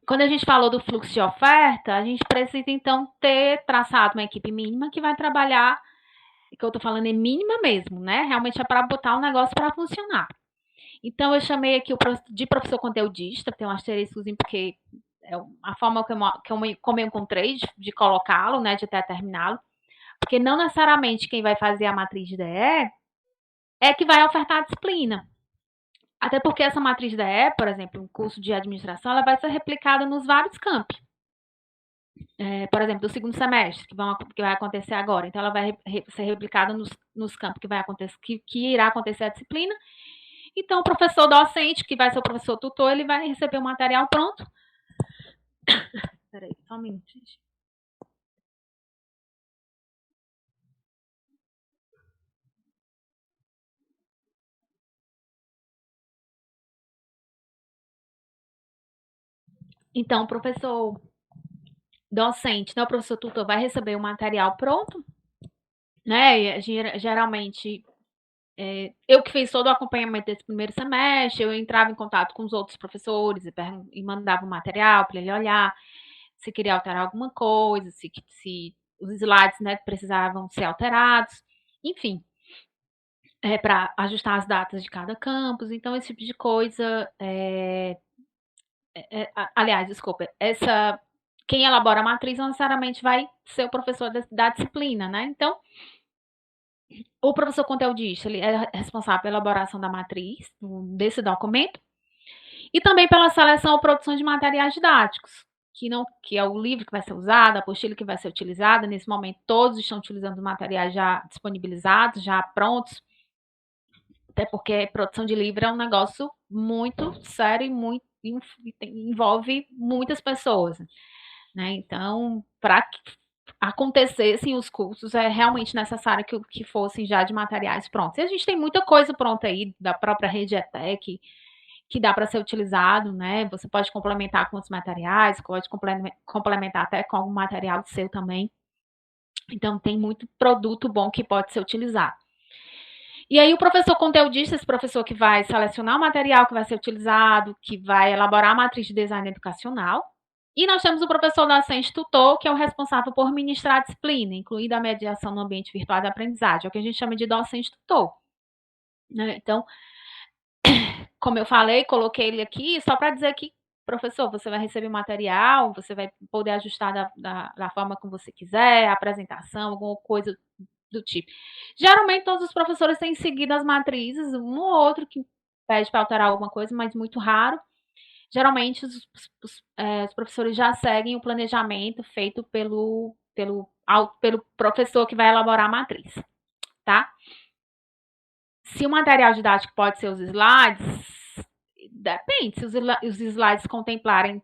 quando a gente falou do fluxo de oferta, a gente precisa, então, ter traçado uma equipe mínima que vai trabalhar, que eu estou falando é mínima mesmo, né? Realmente é para botar o negócio para funcionar. Então, eu chamei aqui de professor conteudista, tem um asteriscozinho, porque é a forma como eu encontrei de colocá-lo, né, de determiná-lo, porque não necessariamente quem vai fazer a matriz de DE é que vai ofertar a disciplina. Até porque essa matriz de DE, por exemplo, um curso de administração, ela vai ser replicada nos vários campi. Por exemplo, do segundo semestre, que vai acontecer agora. Então, ela vai ser replicada nos campos que irá acontecer a disciplina. Então, o professor docente, que vai ser o professor tutor, ele vai receber o material pronto. Peraí, só um minuto, gente. Então, o professor docente, né, o professor tutor vai receber o material pronto, né? Geralmente, eu que fiz todo o acompanhamento desse primeiro semestre, eu entrava em contato com os outros professores e mandava o material para ele olhar se queria alterar alguma coisa, se os slides, né, precisavam ser alterados, enfim, para ajustar as datas de cada campus. Então, esse tipo de coisa. Aliás, desculpa, quem elabora a matriz não necessariamente vai ser o professor da disciplina, né? Então, o professor conteudista, ele é responsável pela elaboração da matriz, desse documento, e também pela seleção ou produção de materiais didáticos, que é o livro que vai ser usado, a apostila que vai ser utilizada. Nesse momento, todos estão utilizando os materiais já disponibilizados, já prontos, até porque produção de livro é um negócio muito sério e envolve muitas pessoas, né? Então, para acontecessem os cursos, é realmente necessário que fossem já de materiais prontos. E a gente tem muita coisa pronta aí, da própria rede ETEC, que dá para ser utilizado, né? Você pode complementar com os materiais, pode complementar até com algum material seu também. Então, tem muito produto bom que pode ser utilizado. E aí, o professor conteudista, esse professor que vai selecionar o material que vai ser utilizado, que vai elaborar a matriz de design educacional. E nós temos o professor docente tutor, que é o responsável por ministrar a disciplina, incluindo a mediação no ambiente virtual de aprendizagem, é o que a gente chama de docente tutor. Então, como eu falei, coloquei ele aqui só para dizer que, professor, você vai receber material, você vai poder ajustar da forma como você quiser, a apresentação, alguma coisa do tipo. Geralmente, todos os professores têm seguido as matrizes, um ou outro que pede para alterar alguma coisa, mas muito raro. Geralmente, os professores já seguem o planejamento feito pelo professor que vai elaborar a matriz, tá? Se o material didático pode ser os slides, depende. Se os slides contemplarem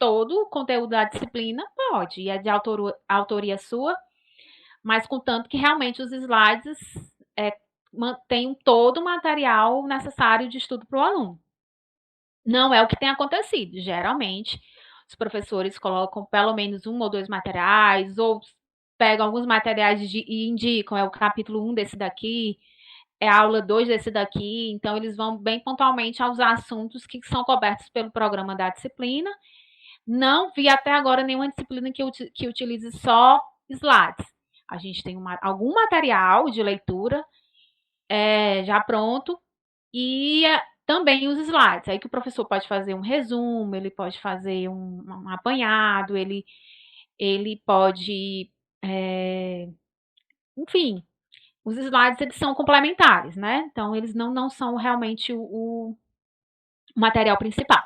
todo o conteúdo da disciplina, pode, e é de autoria sua, mas contanto que realmente os slides mantenham todo o material necessário de estudo para o aluno. Não é o que tem acontecido. Geralmente, os professores colocam pelo menos 1 ou 2 materiais, ou pegam alguns materiais e indicam, é o capítulo 1 desse daqui, é a aula 2 desse daqui, então eles vão bem pontualmente aos assuntos que são cobertos pelo programa da disciplina. Não vi até agora nenhuma disciplina que utilize só slides. A gente tem algum material de leitura já pronto, e também os slides. Aí que o professor pode fazer um resumo, ele pode fazer um apanhado, ele pode, enfim, os slides eles são complementares, né? Então, eles não são realmente o material principal,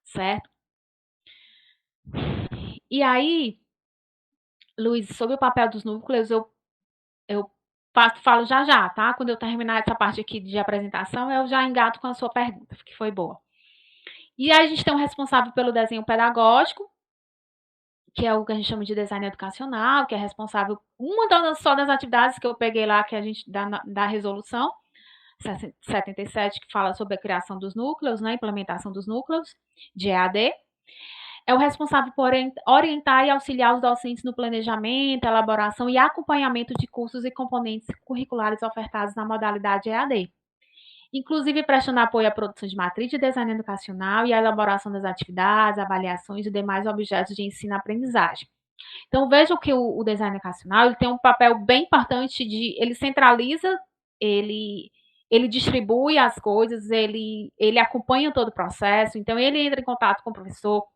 certo? E aí, Luiz, sobre o papel dos núcleos, eu falo já, tá? Quando eu terminar essa parte aqui de apresentação, eu já engato com a sua pergunta, que foi boa. E aí a gente tem um responsável pelo desenho pedagógico, que é o que a gente chama de design educacional, que é responsável, uma só das atividades que eu peguei lá, que a gente dá da resolução 77, que fala sobre a criação dos núcleos, né, implementação dos núcleos de EAD. É o responsável por orientar e auxiliar os docentes no planejamento, elaboração e acompanhamento de cursos e componentes curriculares ofertados na modalidade EAD. Inclusive prestando apoio à produção de matriz de design educacional e à elaboração das atividades, avaliações e demais objetos de ensino e aprendizagem. Então, vejam que o design educacional ele tem um papel bem importante ele centraliza, ele distribui as coisas, ele acompanha todo o processo, então ele entra em contato com o professor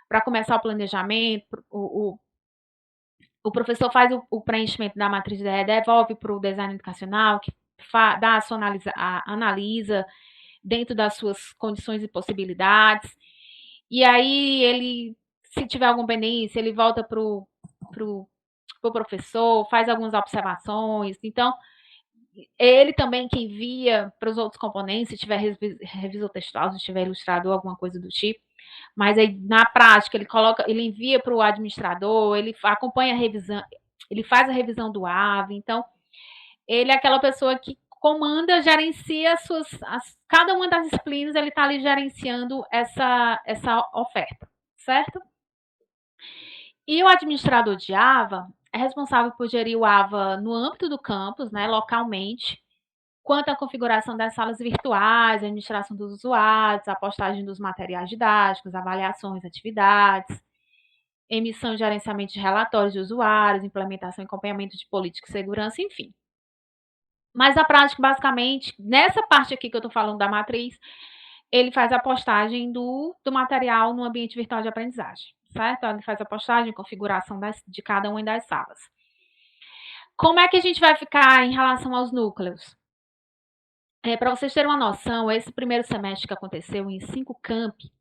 para começar o planejamento, o professor faz o preenchimento da matriz de ideia, devolve para o design educacional, que dá a sua analisa dentro das suas condições e possibilidades, e aí ele, se tiver alguma pendência, ele volta para o professor, faz algumas observações, então ele também que envia para os outros componentes, se tiver revisor textual, se tiver ilustrador, alguma coisa do tipo. Mas aí, na prática, ele envia para o administrador, ele acompanha a revisão, ele faz a revisão do AVE, então ele é aquela pessoa que comanda, gerencia cada uma das disciplinas, ele está ali gerenciando essa oferta, certo? E o administrador de AVA é responsável por gerir o AVA no âmbito do campus, né, localmente, quanto à configuração das salas virtuais, a administração dos usuários, a postagem dos materiais didáticos, avaliações, atividades, emissão e gerenciamento de relatórios de usuários, implementação e acompanhamento de política de segurança, enfim. Mas a prática, basicamente, nessa parte aqui que eu estou falando da matriz, ele faz a postagem do material no ambiente virtual de aprendizagem, certo? Ele faz a postagem, configuração de cada uma das salas. Como é que a gente vai ficar em relação aos núcleos? Para vocês terem uma noção, esse primeiro semestre que aconteceu em 5 campi,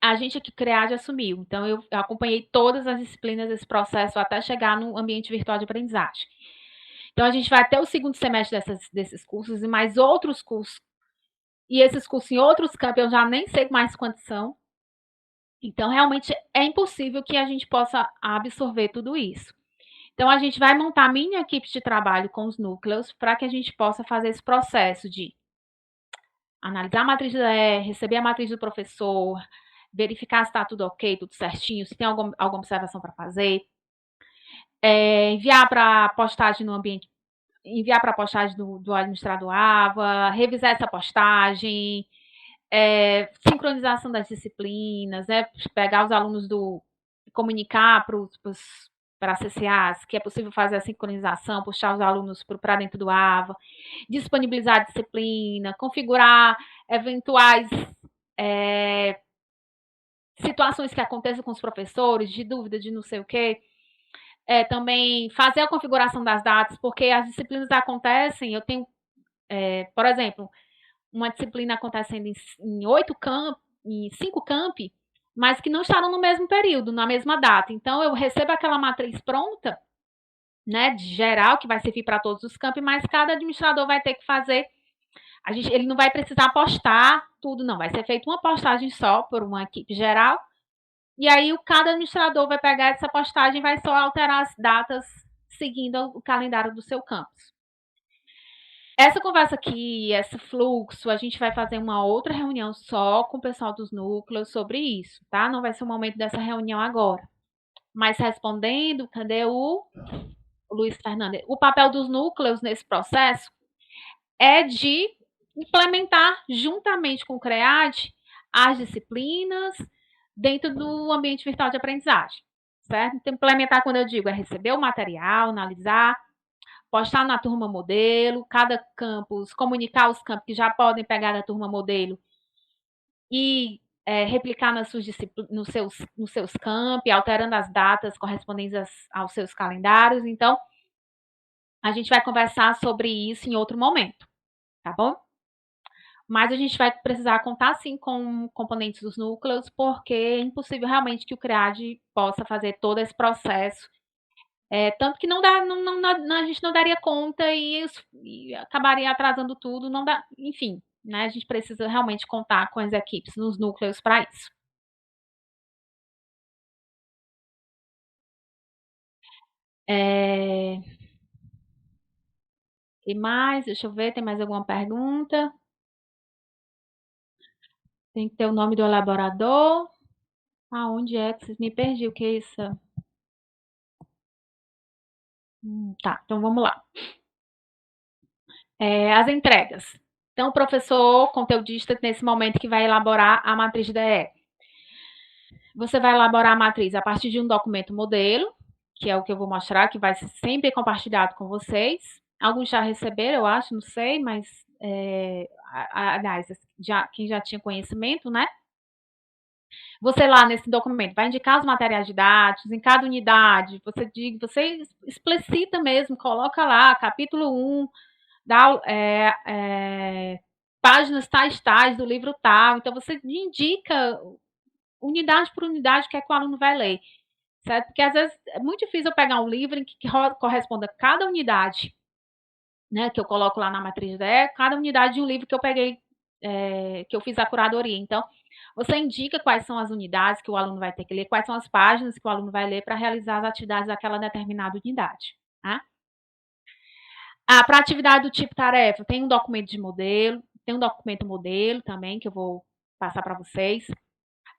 a gente aqui, CREAD, assumiu. Então, eu acompanhei todas as disciplinas desse processo até chegar no ambiente virtual de aprendizagem. Então, a gente vai até o segundo semestre desses cursos e mais outros cursos. E esses cursos em outros campi, eu já nem sei mais quantos são. Então, realmente, é impossível que a gente possa absorver tudo isso. Então, a gente vai montar a minha equipe de trabalho com os núcleos para que a gente possa fazer esse processo de analisar a matriz receber a matriz do professor, verificar se está tudo ok, tudo certinho, se tem alguma observação para fazer, enviar para postagem no ambiente, enviar para a postagem do administrador AVA, revisar essa postagem, sincronização das disciplinas, pegar os alunos comunicar para a CCAs, que é possível fazer a sincronização, puxar os alunos para dentro do AVA, disponibilizar a disciplina, configurar eventuais situações que aconteçam com os professores, de dúvida, de não sei o quê. Também fazer a configuração das datas, porque as disciplinas acontecem, eu tenho, por exemplo, uma disciplina acontecendo em 5 campi, mas que não estavam no mesmo período, na mesma data. Então, eu recebo aquela matriz pronta, né, de geral, que vai servir para todos os campi, mas cada administrador vai ter que fazer Ele não vai precisar postar tudo, não. Vai ser feita uma postagem só por uma equipe geral. E aí, cada administrador vai pegar essa postagem e vai só alterar as datas seguindo o calendário do seu campus. Essa conversa aqui, esse fluxo, a gente vai fazer uma outra reunião só com o pessoal dos núcleos sobre isso, tá? Não vai ser o momento dessa reunião agora. Mas respondendo, cadê o Luiz Fernando? O papel dos núcleos nesse processo é de implementar juntamente com o CREAD as disciplinas dentro do ambiente virtual de aprendizagem, certo? Então, implementar, quando eu digo, é receber o material, analisar, postar na turma modelo, cada campus, comunicar os campos que já podem pegar da turma modelo e replicar nos seus campi, alterando as datas correspondentes aos seus calendários. Então, a gente vai conversar sobre isso em outro momento, tá bom? Mas a gente vai precisar contar, sim, com componentes dos núcleos, porque é impossível realmente que o CREAD possa fazer todo esse processo. Tanto que não dá, a gente não daria conta e acabaria atrasando tudo, não dá, enfim, né? A gente precisa realmente contar com as equipes nos núcleos para isso. E mais? Deixa eu ver, tem mais alguma pergunta? Tem que ter o nome do elaborador. Onde é que vocês me perdi? O que é isso? Tá, então vamos lá. As entregas. Então, o professor conteudista, nesse momento, que vai elaborar a matriz de DE. Você vai elaborar a matriz a partir de um documento modelo, que é o que eu vou mostrar, que vai ser sempre compartilhado com vocês. Alguns já receberam, eu acho, não sei, mas, aliás, quem já tinha conhecimento, né? Você lá nesse documento vai indicar os materiais didáticos, em cada unidade, você explicita mesmo, coloca lá, capítulo 1, dá páginas tais do livro tal, então você indica unidade por unidade o que é que o aluno vai ler, certo? Porque às vezes é muito difícil eu pegar um livro em que corresponda a cada unidade, né, que eu coloco lá na matriz DE, cada unidade de um livro que eu peguei, que eu fiz a curadoria. Então, você indica quais são as unidades que o aluno vai ter que ler, quais são as páginas que o aluno vai ler para realizar as atividades daquela determinada unidade, tá? Para atividade do tipo tarefa, tem um documento de modelo, tem um documento modelo também, que eu vou passar para vocês.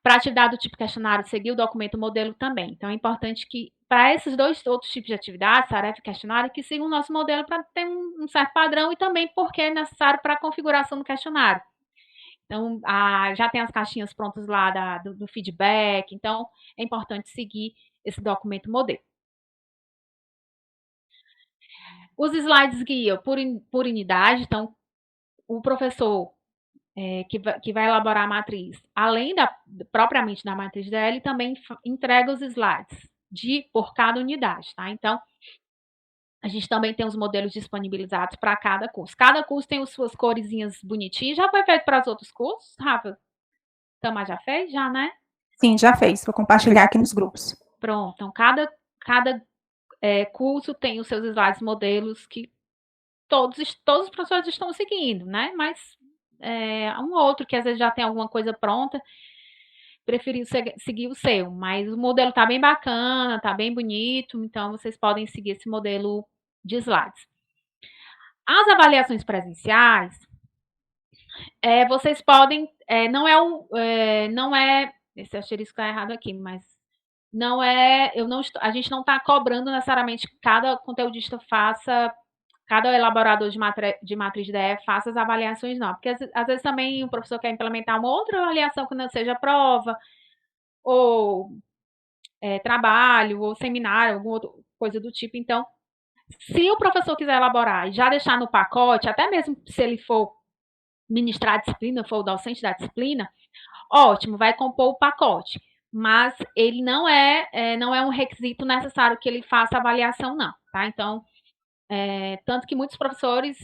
Para atividade do tipo questionário, seguir o documento modelo também. Então, é importante que, para esses dois outros tipos de atividades, tarefa e questionário, que sigam o nosso modelo para ter um certo padrão e também porque é necessário para a configuração do questionário. Então, já tem as caixinhas prontas lá do feedback, então é importante seguir esse documento modelo. Os slides guia por unidade, então, o professor que vai elaborar a matriz, além propriamente da matriz dela, ele também entrega os slides por cada unidade, tá? Então, a gente também tem os modelos disponibilizados para cada curso. Cada curso tem as suas coresinhas bonitinhas. Já foi feito para os outros cursos, Rafa? Tamar já fez? Já, né? Sim, já fez. Vou compartilhar aqui nos grupos. Pronto. Então, cada curso tem os seus slides modelos que todos os professores estão seguindo, né? Mas um outro que às vezes já tem alguma coisa pronta, preferiu seguir o seu. Mas o modelo está bem bacana, está bem bonito, então vocês podem seguir esse modelo de slides. As avaliações presenciais, vocês podem, não é, esse asterisco está errado aqui, mas não é, a gente não está cobrando necessariamente que cada conteudista faça, cada elaborador de matriz de DE faça as avaliações, não, porque às vezes também o professor quer implementar uma outra avaliação que não seja prova, ou trabalho, ou seminário, alguma outra coisa do tipo. Então, se o professor quiser elaborar e já deixar no pacote, até mesmo se ele for ministrar a disciplina, for o docente da disciplina, ótimo, vai compor o pacote. Mas ele não é um requisito necessário que ele faça avaliação, não, tá? Então, tanto que muitos professores,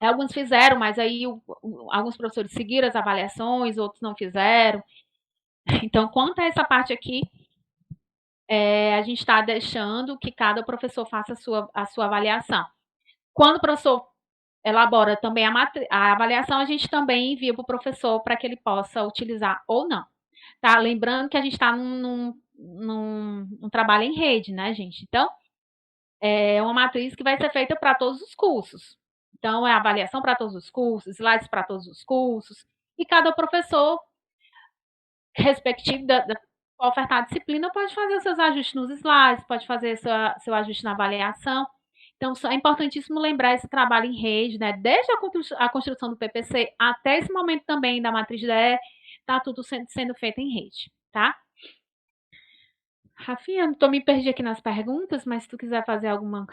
alguns fizeram, mas aí alguns professores seguiram as avaliações, outros não fizeram. Então, quanto a essa parte aqui, a gente está deixando que cada professor faça a sua avaliação. Quando o professor elabora também a avaliação, a gente também envia para o professor para que ele possa utilizar ou não. Tá? Lembrando que a gente está num trabalho em rede, né, gente? Então, é uma matriz que vai ser feita para todos os cursos. Então, é avaliação para todos os cursos, slides para todos os cursos, e cada professor, respectivo da ofertar a disciplina, pode fazer os seus ajustes nos slides, pode fazer seu ajuste na avaliação. Então, é importantíssimo lembrar esse trabalho em rede, né? Desde a construção do PPC até esse momento também da matriz DE, está tudo sendo feito em rede, tá? Rafinha, eu me perdi aqui nas perguntas, mas se tu quiser fazer alguma...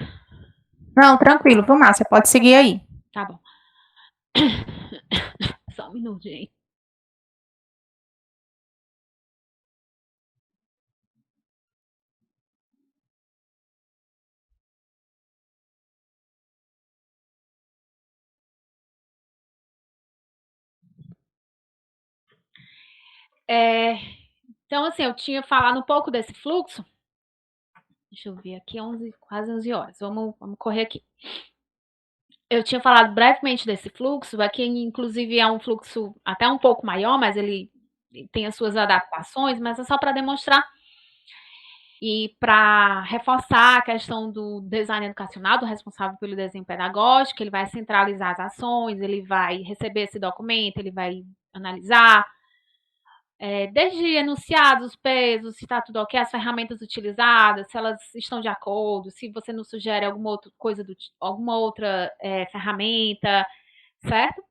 Não, tranquilo, viu, Márcia? Pode seguir aí. Tá bom. Só um minuto, gente. Então, assim, eu tinha falado um pouco desse fluxo. Deixa eu ver aqui, quase 11 horas. Vamos correr aqui. Eu tinha falado brevemente desse fluxo. Aqui, inclusive, é um fluxo até um pouco maior, mas ele tem as suas adaptações, mas é só para demonstrar e para reforçar a questão do design educacional, do responsável pelo desenho pedagógico. Ele vai centralizar as ações, ele vai receber esse documento, ele vai analisar, desde enunciados, pesos, se está tudo ok, as ferramentas utilizadas, se elas estão de acordo, se você não sugere alguma outra coisa, alguma outra ferramenta, certo?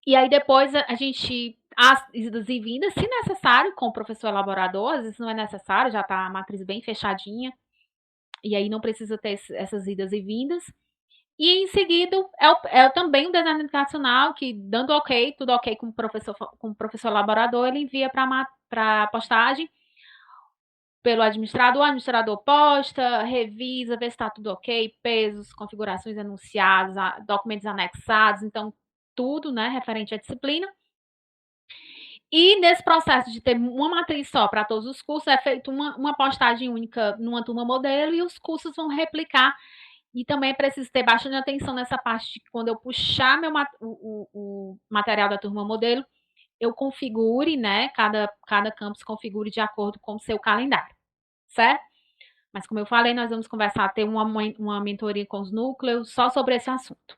E aí depois a gente, as idas e vindas, se necessário, com o professor elaborador, às vezes não é necessário, já está a matriz bem fechadinha, e aí não precisa ter essas idas e vindas. E em seguida é também um design educacional que, dando ok, tudo ok com o professor elaborador, ele envia para postagem pelo administrador, o administrador posta, revisa, vê se está tudo ok, pesos, configurações enunciadas, documentos anexados, então tudo, né, referente à disciplina. E nesse processo de ter uma matriz só para todos os cursos, é feita uma postagem única numa turma modelo e os cursos vão replicar. E também é preciso ter bastante atenção nessa parte de que quando eu puxar o material da turma modelo, eu configure, né? Cada campus configure de acordo com o seu calendário, certo? Mas como eu falei, nós vamos conversar, ter uma mentoria com os núcleos só sobre esse assunto.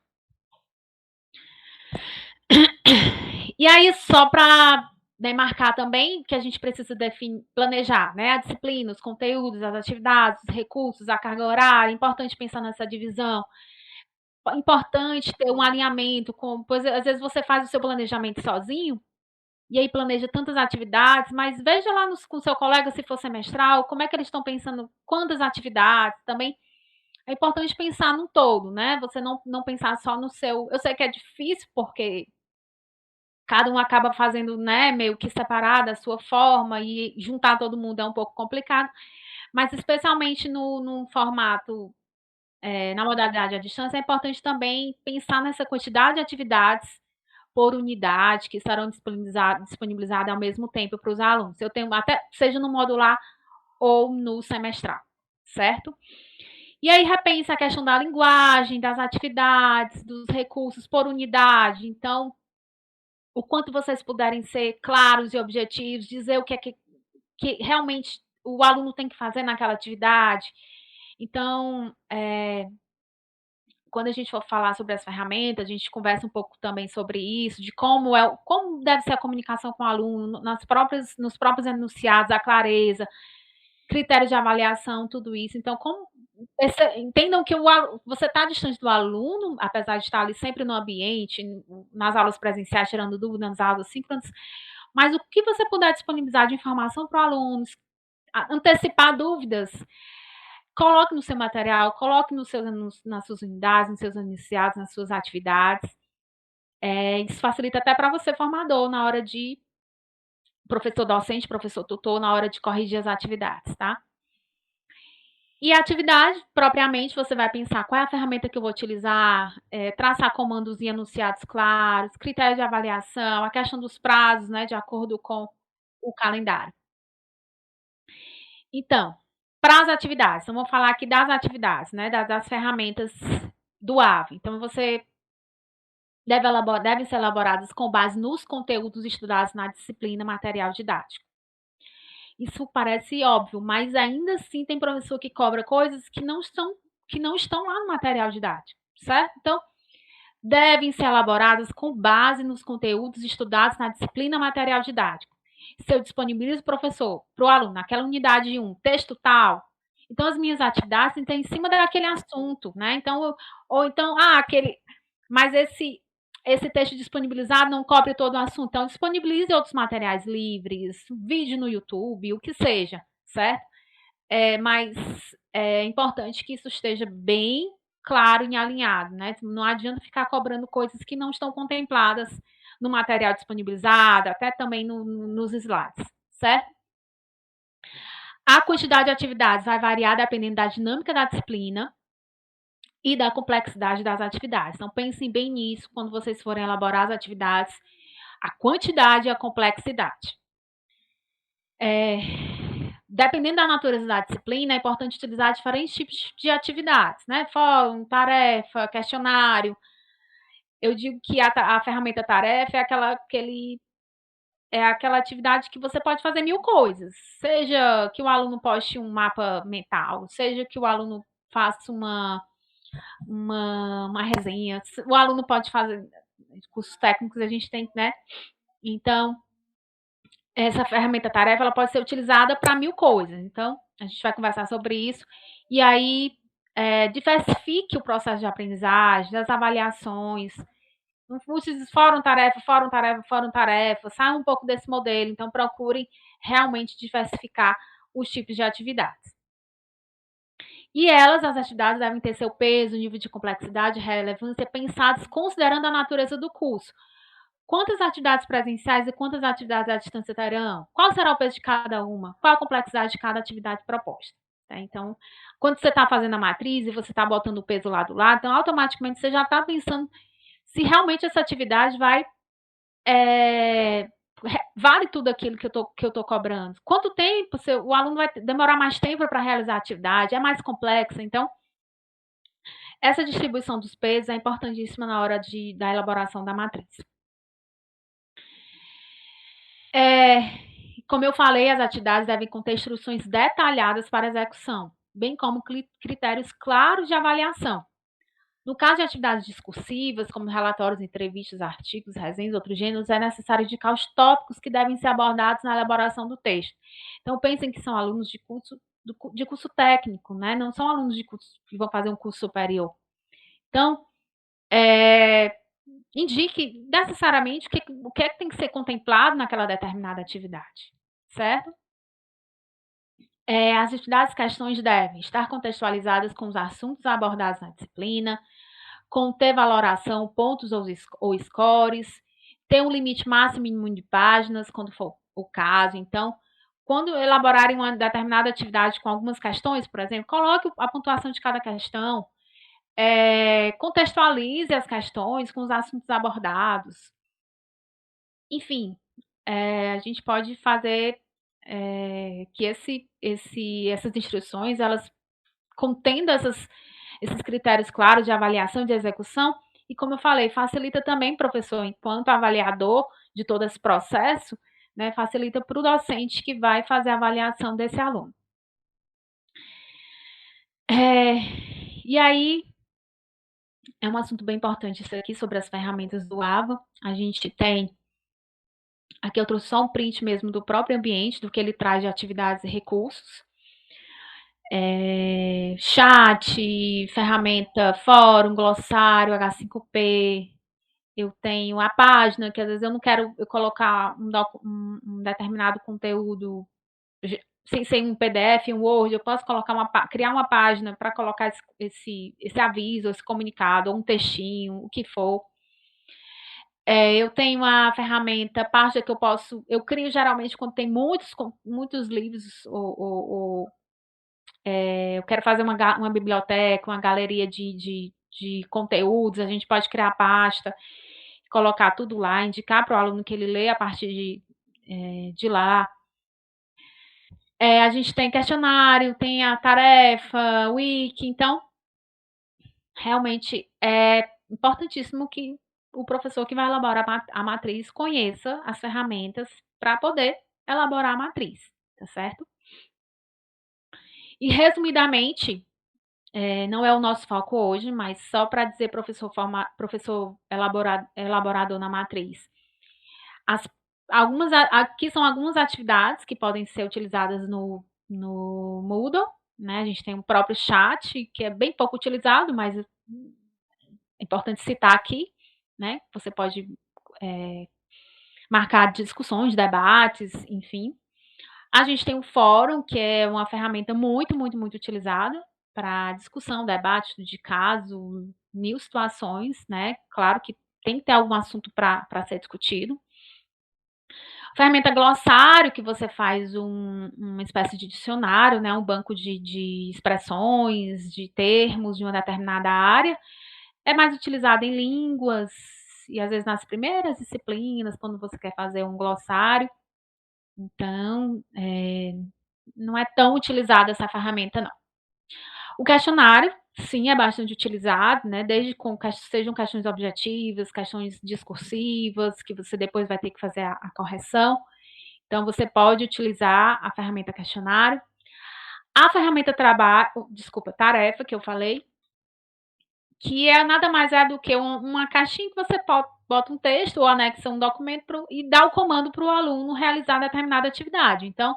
E aí, só para demarcar também que a gente precisa planejar, né? A disciplina, os conteúdos, as atividades, os recursos, a carga horária. É importante pensar nessa divisão. É importante ter um alinhamento pois às vezes você faz o seu planejamento sozinho e aí planeja tantas atividades, mas veja lá com seu colega, se for semestral, como é que eles estão pensando, quantas atividades também. É importante pensar no todo, né? Você não pensar só no seu... Eu sei que é difícil, porque cada um acaba fazendo, né, meio que separado a sua forma, e juntar todo mundo é um pouco complicado, mas especialmente no formato, na modalidade à distância, é importante também pensar nessa quantidade de atividades por unidade que estarão disponibilizadas ao mesmo tempo para os alunos. Eu tenho até, seja no modular ou no semestral, certo? E aí repensa a questão da linguagem, das atividades, dos recursos por unidade. Então, o quanto vocês puderem ser claros e objetivos, dizer o que é que realmente o aluno tem que fazer naquela atividade. Então, quando a gente for falar sobre as ferramentas, a gente conversa um pouco também sobre isso, de como deve ser a comunicação com o aluno, nos próprios enunciados, a clareza, critérios de avaliação, tudo isso. Então, entendam que você está distante do aluno, apesar de estar ali sempre no ambiente, nas aulas presenciais, tirando dúvidas, nas aulas síncronas, mas o que você puder disponibilizar de informação para o aluno, antecipar dúvidas, coloque no seu material, coloque nas suas unidades, nos seus enunciados, nas suas atividades. Isso facilita até para você, formador, na hora de professor docente, professor tutor, na hora de corrigir as atividades, tá? E a atividade, propriamente, você vai pensar qual é a ferramenta que eu vou utilizar, traçar comandos e enunciados claros, critérios de avaliação, a questão dos prazos, né, de acordo com o calendário. Então, para as atividades, então vamos falar aqui das atividades, né, das ferramentas do AVE. Então, você devem ser elaboradas com base nos conteúdos estudados na disciplina material didático. Isso parece óbvio, mas ainda assim tem professor que cobra coisas que não estão lá no material didático, certo? Então, devem ser elaboradas com base nos conteúdos estudados na disciplina material didático. Se eu disponibilizo, professor, para o aluno, naquela unidade 1, texto tal, então as minhas atividades estão em cima daquele assunto, né? Então, ou então, mas esse texto disponibilizado não cobre todo o assunto, então disponibilize outros materiais livres, vídeo no YouTube, o que seja, certo? Mas é importante que isso esteja bem claro e alinhado, né? Não adianta ficar cobrando coisas que não estão contempladas no material disponibilizado, até também nos slides, certo? A quantidade de atividades vai variar dependendo da dinâmica da disciplina e da complexidade das atividades. Então, pensem bem nisso quando vocês forem elaborar as atividades, a quantidade e a complexidade. Dependendo da natureza da disciplina, é importante utilizar diferentes tipos de atividades, né? Fórum, tarefa, questionário. Eu digo que a ferramenta tarefa é aquela atividade que você pode fazer 1000 coisas. Seja que o aluno poste um mapa mental, seja que o aluno faça uma resenha. O aluno pode fazer cursos técnicos, a gente tem, né? Então, essa ferramenta tarefa ela pode ser utilizada para 1000 coisas. Então, a gente vai conversar sobre isso. E aí, diversifique o processo de aprendizagem, das avaliações. Não use fórum, tarefa, fórum, tarefa, fórum, tarefa. Saia um pouco desse modelo. Então, procurem realmente diversificar os tipos de atividades. E as atividades, devem ter seu peso, nível de complexidade e relevância pensados considerando a natureza do curso. Quantas atividades presenciais e quantas atividades à distância terão? Qual será o peso de cada uma? Qual a complexidade de cada atividade proposta? Então, quando você está fazendo a matriz e você está botando o peso lá do lado, então automaticamente você já está pensando se realmente essa atividade vale tudo aquilo que eu tô cobrando. Quanto tempo o aluno vai demorar mais tempo para realizar a atividade? É mais complexa, então essa distribuição dos pesos é importantíssima na hora da elaboração da matriz. Como eu falei, as atividades devem conter instruções detalhadas para execução, bem como critérios claros de avaliação. No caso de atividades discursivas, como relatórios, entrevistas, artigos, resenhas, outros gêneros, é necessário indicar os tópicos que devem ser abordados na elaboração do texto. Então, pensem que são alunos de curso técnico, né? Não são alunos de curso que vão fazer um curso superior. Então, indique necessariamente o que é que tem que ser contemplado naquela determinada atividade, certo? As atividades e questões devem estar contextualizadas com os assuntos abordados na disciplina, conter valoração, pontos ou scores, ter um limite máximo e mínimo de páginas, quando for o caso. Então, quando elaborarem uma determinada atividade com algumas questões, por exemplo, coloque a pontuação de cada questão, contextualize as questões com os assuntos abordados. Enfim, a gente pode fazer que essas instruções, elas contendo esses critérios claros de avaliação e de execução, e como eu falei, facilita também, professor, enquanto avaliador de todo esse processo, né, facilita para o docente que vai fazer a avaliação desse aluno. E aí, é um assunto bem importante isso aqui, sobre as ferramentas do AVA. A gente tem, aqui eu trouxe só um print mesmo do próprio ambiente, do que ele traz de atividades e recursos. Chat, ferramenta, fórum, glossário, H5P. Eu tenho a página, que às vezes eu não quero colocar um determinado conteúdo sem ser um PDF, um Word, eu posso criar uma página para colocar esse aviso, esse comunicado, ou um textinho, o que for. Eu tenho a ferramenta, página que eu crio geralmente quando tem muitos livros, eu quero fazer uma biblioteca, uma galeria de conteúdos, a gente pode criar a pasta, colocar tudo lá, indicar para o aluno que ele lê a partir de lá. A gente tem questionário, tem a tarefa, wiki, então, realmente é importantíssimo que o professor que vai elaborar a matriz conheça as ferramentas para poder elaborar a matriz, tá certo? E, resumidamente, não é o nosso foco hoje, mas só para dizer professor elaborador na matriz. Aqui são algumas atividades que podem ser utilizadas no Moodle, né? A gente tem o próprio chat, que é bem pouco utilizado, mas é importante citar aqui, né? Você pode marcar discussões, debates, enfim. A gente tem o fórum, que é uma ferramenta muito, muito, muito utilizada para discussão, debate de caso, 1000 situações, né? Claro que tem que ter algum assunto para ser discutido. Ferramenta glossário, que você faz uma espécie de dicionário, né? Um banco de expressões, de termos de uma determinada área. É mais utilizado em línguas e às vezes nas primeiras disciplinas, quando você quer fazer um glossário. Então, não é tão utilizada essa ferramenta, não. O questionário, sim, é bastante utilizado, né? Desde sejam questões objetivas, questões discursivas, que você depois vai ter que fazer a correção. Então, você pode utilizar a ferramenta questionário. A ferramenta tarefa, que eu falei, que nada mais é do que uma caixinha que você bota um texto ou anexa um documento e dá o comando para o aluno realizar determinada atividade. Então,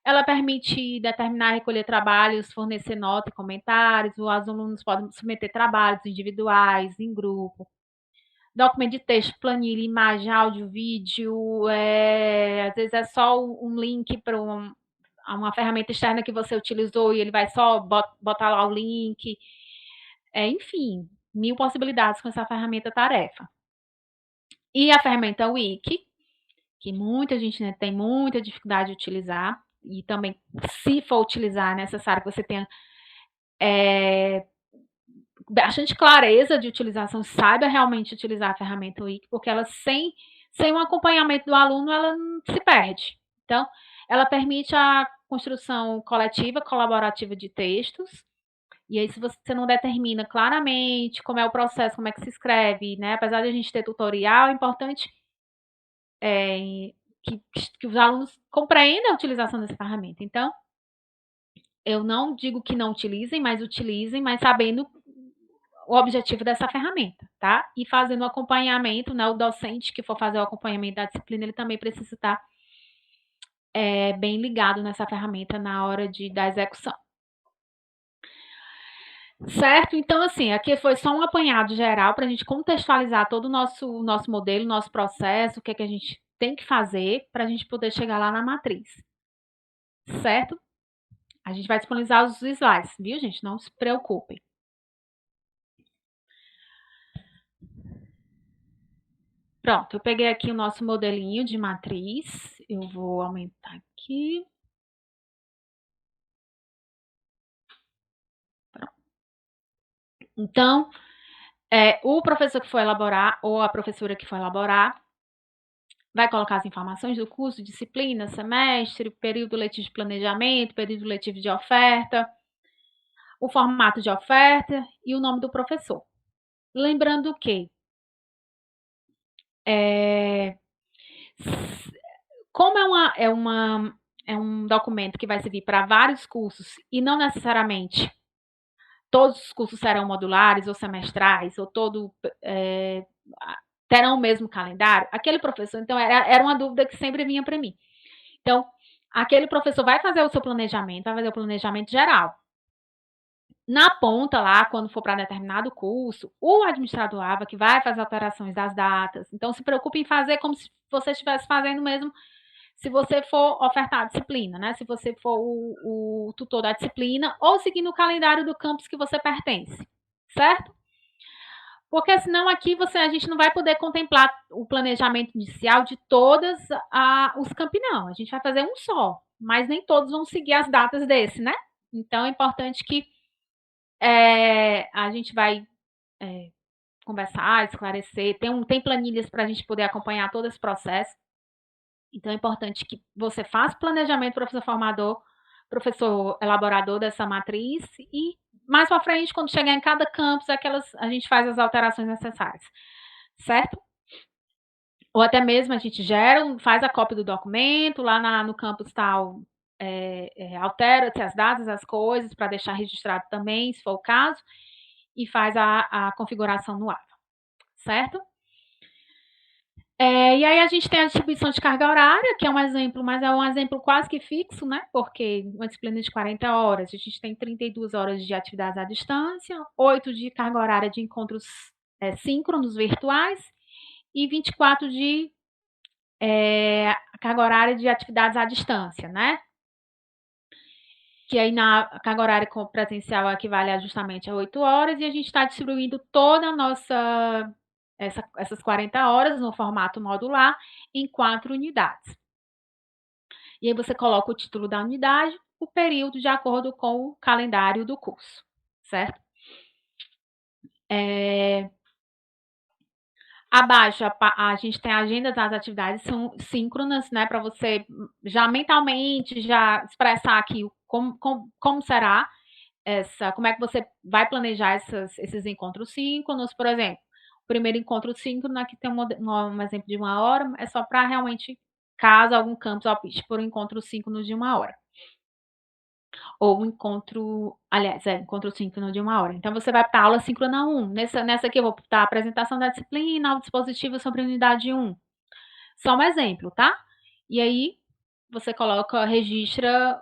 ela permite determinar, recolher trabalhos, fornecer nota e comentários, os alunos podem submeter trabalhos individuais, em grupo. Documento de texto, planilha, imagem, áudio, vídeo, às vezes é só um link para uma ferramenta externa que você utilizou e ele vai só botar lá o link. Enfim, 1000 possibilidades com essa ferramenta tarefa. E a ferramenta Wiki, que muita gente, né, tem muita dificuldade de utilizar, e também, se for utilizar, é necessário que você tenha bastante clareza de utilização, saiba realmente utilizar a ferramenta Wiki, porque ela, sem um acompanhamento do aluno, ela se perde. Então, ela permite a construção coletiva, colaborativa de textos, e aí, se você não determina claramente como é o processo, como é que se escreve, né? Apesar de a gente ter tutorial, é importante que os alunos compreendam a utilização dessa ferramenta. Então, eu não digo que não utilizem, mas sabendo o objetivo dessa ferramenta, tá? E fazendo o acompanhamento, né? O docente que for fazer o acompanhamento da disciplina, ele também precisa estar bem ligado nessa ferramenta na hora da execução. Certo? Então, assim, aqui foi só um apanhado geral para a gente contextualizar todo o nosso modelo, nosso processo, o que é que a gente tem que fazer para a gente poder chegar lá na matriz. Certo? A gente vai disponibilizar os slides, viu, gente? Não se preocupem. Pronto, eu peguei aqui o nosso modelinho de matriz. Eu vou aumentar aqui. Pronto. Então, o professor que for elaborar, ou a professora que for elaborar, vai colocar as informações do curso, disciplina, semestre, período letivo de planejamento, período letivo de oferta, o formato de oferta e o nome do professor. Lembrando que, como é um documento que vai servir para vários cursos e não necessariamente todos os cursos serão modulares ou semestrais, ou terão o mesmo calendário, aquele professor, então, era uma dúvida que sempre vinha para mim. Então, aquele professor vai fazer o seu planejamento, vai fazer o planejamento geral. Na ponta lá, quando for para determinado curso, o administrador AVA que vai fazer alterações das datas. Então, se preocupe em fazer como se você estivesse fazendo mesmo, se você for ofertar a disciplina, né? Se você for o tutor da disciplina, ou seguindo o calendário do campus que você pertence, certo? Porque senão aqui a gente não vai poder contemplar o planejamento inicial de todos os campi, não. A gente vai fazer um só, mas nem todos vão seguir as datas desse, né? Então, é importante que a gente vai conversar, esclarecer. Tem planilhas para a gente poder acompanhar todo esse processo. Então, é importante que você faça planejamento, professor formador, professor elaborador dessa matriz, e mais para frente, quando chegar em cada campus, a gente faz as alterações necessárias. certo? Ou até mesmo a gente gera, faz a cópia do documento, lá no campus tal, altera-se as datas, as coisas, para deixar registrado também, se for o caso, e faz a configuração no AVA, certo? E aí a gente tem a distribuição de carga horária, que é um exemplo, mas é um exemplo quase que fixo, né? Porque uma disciplina de 40 horas, a gente tem 32 horas de atividades à distância, 8 de carga horária de encontros síncronos virtuais e 24 de carga horária de atividades à distância, né? Que aí na carga horária presencial equivale justamente a 8 horas, e a gente está distribuindo toda a nossa essas 40 horas no formato modular em 4 unidades. E aí você coloca o título da unidade, o período de acordo com o calendário do curso, certo? Abaixo, a gente tem a agenda das atividades síncronas, né, para você já mentalmente já expressar aqui como será como é que você vai planejar esses encontros síncronos, por exemplo. O primeiro encontro síncrono, aqui tem um exemplo de 1 hora, é só para realmente, caso algum campus opte por um encontro síncrono de 1 hora. Ou encontro síncrono de 1 hora. Então, você vai para a aula síncrona 1. Nessa aqui eu vou botar a apresentação da disciplina, o dispositivo sobre a unidade 1. Só um exemplo, tá? E aí, você registra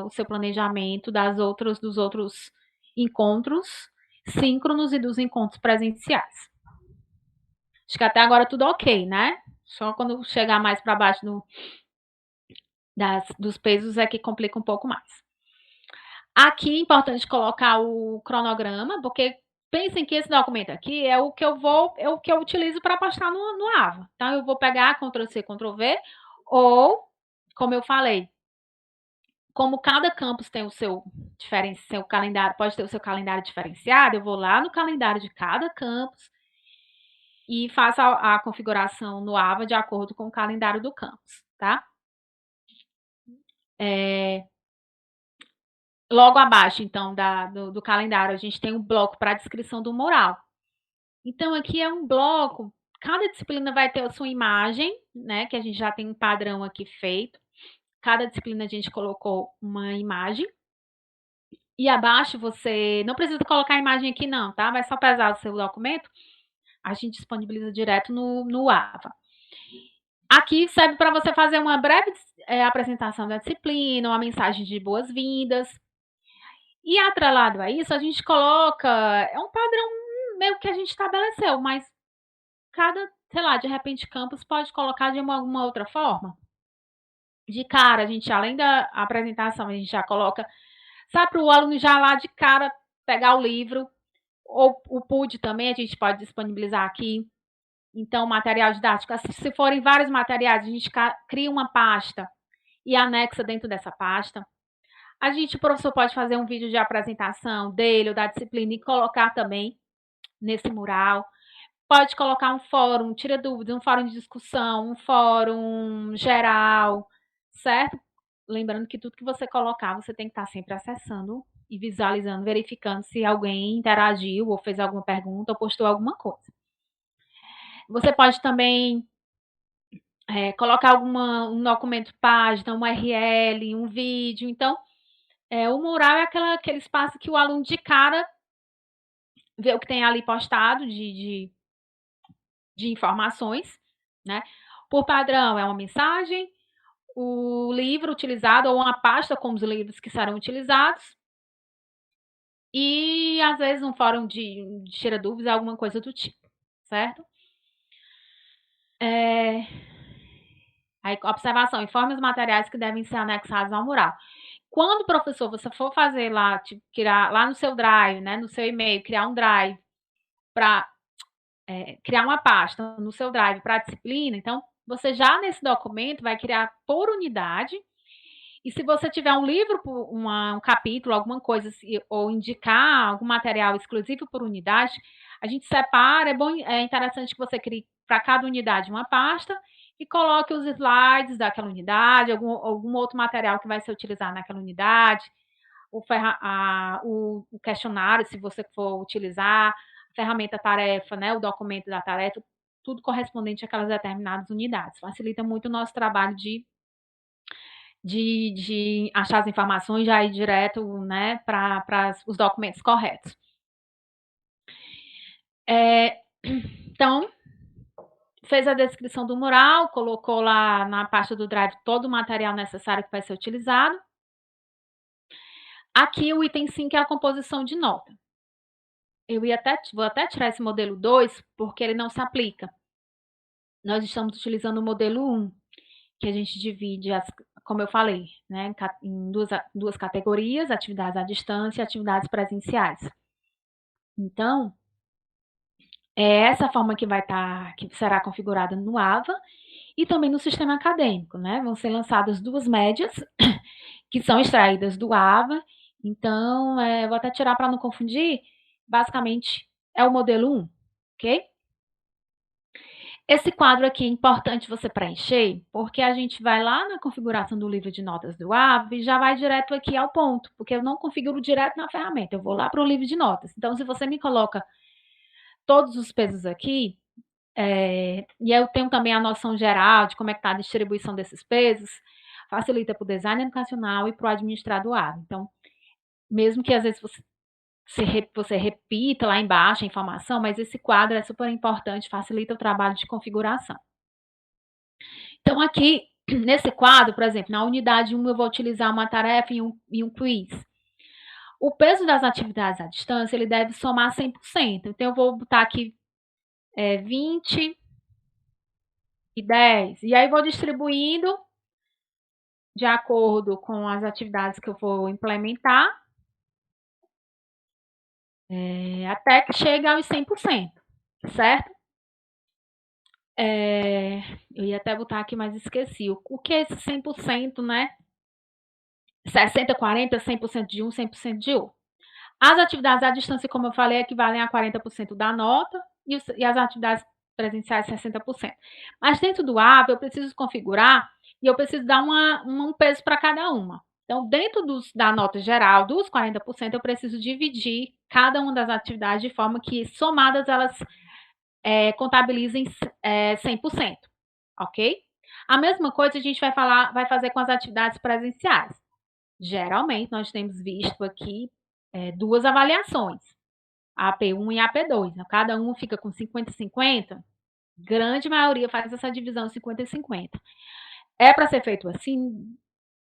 o seu planejamento dos outros encontros síncronos e dos encontros presenciais. Acho que até agora tudo ok, né? Só quando chegar mais para baixo dos pesos é que complica um pouco mais. Aqui é importante colocar o cronograma, porque pensem que esse documento aqui é o que eu utilizo para postar no AVA. Então, eu vou pegar Ctrl+C, Ctrl+V, ou, como eu falei, como cada campus tem o seu calendário, pode ter o seu calendário diferenciado, eu vou lá no calendário de cada campus e faço a configuração no AVA de acordo com o calendário do campus, tá? Logo abaixo, então, do calendário, a gente tem um bloco para a descrição do mural. Então, aqui é um bloco, cada disciplina vai ter a sua imagem, né? Que a gente já tem um padrão aqui feito. Cada disciplina a gente colocou uma imagem. E abaixo você não precisa colocar a imagem aqui não, tá? Vai só pesar o seu documento, a gente disponibiliza direto no AVA. Aqui serve para você fazer uma breve apresentação da disciplina, uma mensagem de boas-vindas. E atrelado a isso, a gente coloca, é um padrão meio que a gente estabeleceu, mas cada, sei lá, de repente campus pode colocar de alguma outra forma. De cara, a gente, além da apresentação, a gente já coloca, sabe, para o aluno já lá de cara pegar o livro, ou o PUD também a gente pode disponibilizar aqui. Então, material didático, se forem vários materiais, a gente cria uma pasta e anexa dentro dessa pasta. O professor pode fazer um vídeo de apresentação dele ou da disciplina e colocar também nesse mural. Pode colocar um fórum, tira dúvidas, um fórum de discussão, um fórum geral, certo? Lembrando que tudo que você colocar, você tem que estar sempre acessando e visualizando, verificando se alguém interagiu ou fez alguma pergunta ou postou alguma coisa. Você pode também colocar um documento página, um URL, um vídeo. Então, o mural é aquele espaço que o aluno de cara vê o que tem ali postado de informações, né? Por padrão, é uma mensagem, o livro utilizado ou uma pasta com os livros que serão utilizados e, às vezes, um fórum de tira dúvidas, alguma coisa do tipo, certo? Aí, observação, informe os materiais que devem ser anexados ao mural. Quando, professor, você for fazer lá, criar lá no seu Drive, né, no seu e-mail, criar um Drive para criar uma pasta no seu Drive para a disciplina, então, você já nesse documento vai criar por unidade, e se você tiver um livro, um capítulo, alguma coisa, ou indicar algum material exclusivo por unidade, a gente separa, é interessante que você crie para cada unidade uma pasta e coloque os slides daquela unidade, algum outro material que vai ser utilizado naquela unidade, o questionário, se você for utilizar, a ferramenta tarefa, né, o documento da tarefa, tudo correspondente àquelas determinadas unidades. Facilita muito o nosso trabalho de achar as informações e já ir direto, né, para os documentos corretos. Então, fez a descrição do mural, colocou lá na pasta do Drive todo o material necessário que vai ser utilizado. Aqui o item 5 é a composição de nota. Vou até tirar esse modelo 2, porque ele não se aplica. Nós estamos utilizando o modelo 1, que a gente divide, como eu falei, né, em duas categorias, atividades à distância e atividades presenciais. Então, é essa forma que que será configurada no AVA e também no sistema acadêmico, né? Vão ser lançadas 2 médias, que são extraídas do AVA. Então, vou até tirar para não confundir, basicamente é o modelo 1, ok? Esse quadro aqui é importante você preencher, porque a gente vai lá na configuração do livro de notas do AVA e já vai direto aqui ao ponto, porque eu não configuro direto na ferramenta, eu vou lá para o livro de notas. Então, se você me coloca todos os pesos aqui, e eu tenho também a noção geral de como é que está a distribuição desses pesos, facilita para o design educacional e para o administrador AVA. Então, mesmo que às vezes você repita lá embaixo a informação, mas esse quadro é super importante, facilita o trabalho de configuração. Então, aqui, nesse quadro, por exemplo, na unidade 1 eu vou utilizar uma tarefa e um quiz. O peso das atividades à distância, ele deve somar 100%. Então, eu vou botar aqui 20 e 10. E aí, vou distribuindo de acordo com as atividades que eu vou implementar, até que chegue aos 100%, certo? Eu ia até botar aqui, mas esqueci. O que é esse 100%, né? 60, 40, 100% de um, 100% de outro. As atividades à distância, como eu falei, equivalem a 40% da nota e as atividades presenciais, 60%. Mas dentro do AVA, eu preciso configurar e eu preciso dar um peso para cada uma. Então, dentro da nota geral, dos 40%, eu preciso dividir cada uma das atividades de forma que, somadas, elas contabilizem 100%, ok? A mesma coisa a gente vai fazer com as atividades presenciais. Geralmente, nós temos visto aqui 2 avaliações, a AP1 e a AP2. Né? Cada um fica com 50-50, grande maioria faz essa divisão 50-50. É para ser feito assim,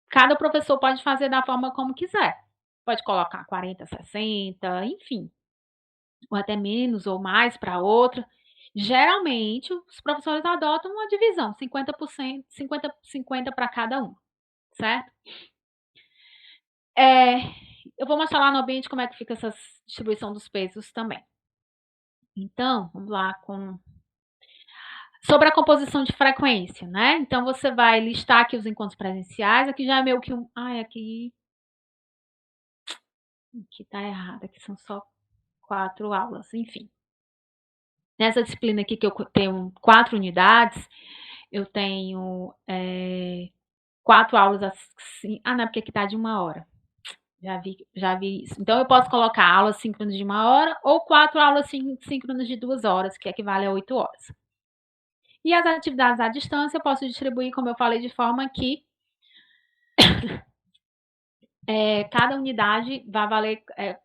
cada professor pode fazer da forma como quiser. Pode colocar 40-60, enfim, ou até menos ou mais para outra. Geralmente, os professores adotam uma divisão, 50%, 50-50 para cada um, certo? Eu vou mostrar lá no ambiente como é que fica essa distribuição dos pesos também. Então, vamos lá sobre a composição de frequência, né? Então, você vai listar aqui os encontros presenciais. Aqui já é meio que aqui tá errado. Aqui são só 4 aulas, enfim. Nessa disciplina aqui que eu tenho 4 unidades, eu tenho 4 aulas assim. Não, porque aqui tá de 1 hora. Já vi isso. Então, eu posso colocar aulas síncronas de 1 hora ou 4 aulas síncronas de 2 horas, que equivale a 8 horas. E as atividades à distância eu posso distribuir, como eu falei, de forma que cada unidade vai valer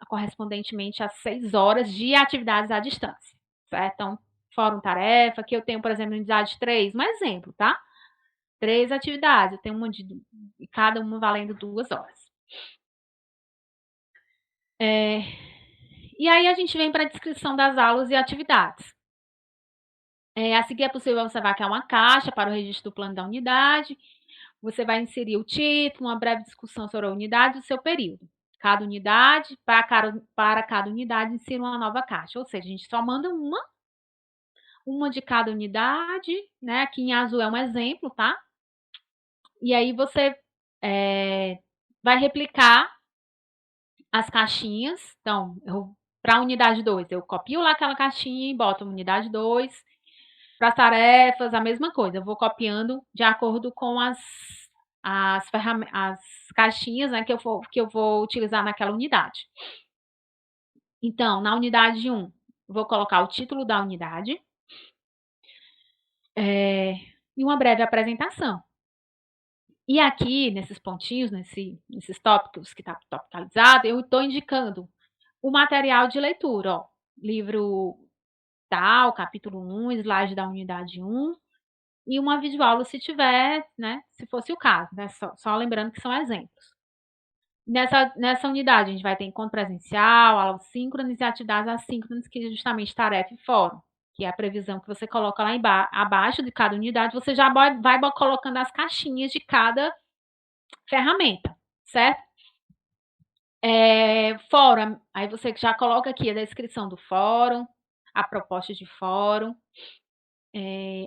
correspondentemente a 6 horas de atividades à distância, certo? Então, fórum tarefa, que eu tenho, por exemplo, unidade 3, um exemplo, tá? 3 atividades, eu tenho cada uma valendo 2 horas. E aí a gente vem para a descrição das aulas e atividades. A seguir é possível observar que há uma caixa para o registro do plano da unidade. Você vai inserir o título, uma breve discussão sobre a unidade e o seu período. Cada unidade, para cada unidade, insira uma nova caixa. Ou seja, a gente só manda uma de cada unidade, né? Aqui em azul é um exemplo, tá? E aí você vai replicar as caixinhas. Então, para a unidade 2, eu copio lá aquela caixinha e boto unidade 2. Para as tarefas, a mesma coisa. Eu vou copiando de acordo com as caixinhas, né, que eu vou utilizar naquela unidade. Então, na unidade 1, vou colocar o título da unidade. e uma breve apresentação. E aqui, nesses pontinhos, nesses tópicos que está topicalizado, eu estou indicando o material de leitura, ó, livro tal, capítulo 1, slide da unidade 1, e uma videoaula se tiver, né, se fosse o caso, né, só lembrando que são exemplos. Nessa unidade, a gente vai ter encontro presencial, aula síncronas e atividades assíncronas, que é justamente tarefa e fórum, que é a previsão que você coloca lá abaixo de cada unidade, você já vai colocando as caixinhas de cada ferramenta, certo? Fórum, aí você já coloca aqui a descrição do fórum, a proposta de fórum.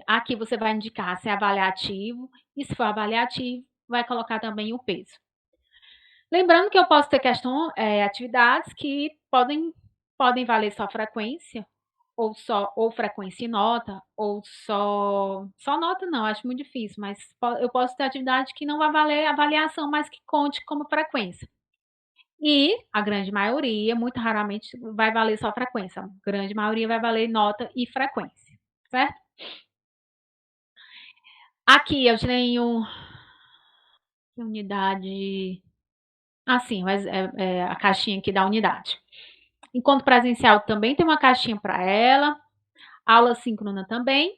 Aqui você vai indicar se é avaliativo, e se for avaliativo, vai colocar também o peso. Lembrando que eu posso ter atividades que podem valer só frequência, ou frequência e nota, ou só nota não, acho muito difícil, mas eu posso ter atividade que não vai valer avaliação, mas que conte como frequência. E a grande maioria, muito raramente, vai valer só frequência. A grande maioria vai valer nota e frequência, certo? Aqui eu tenho unidade... Assim, mas a caixinha aqui da unidade. Encontro presencial também tem uma caixinha para ela. Aula síncrona também.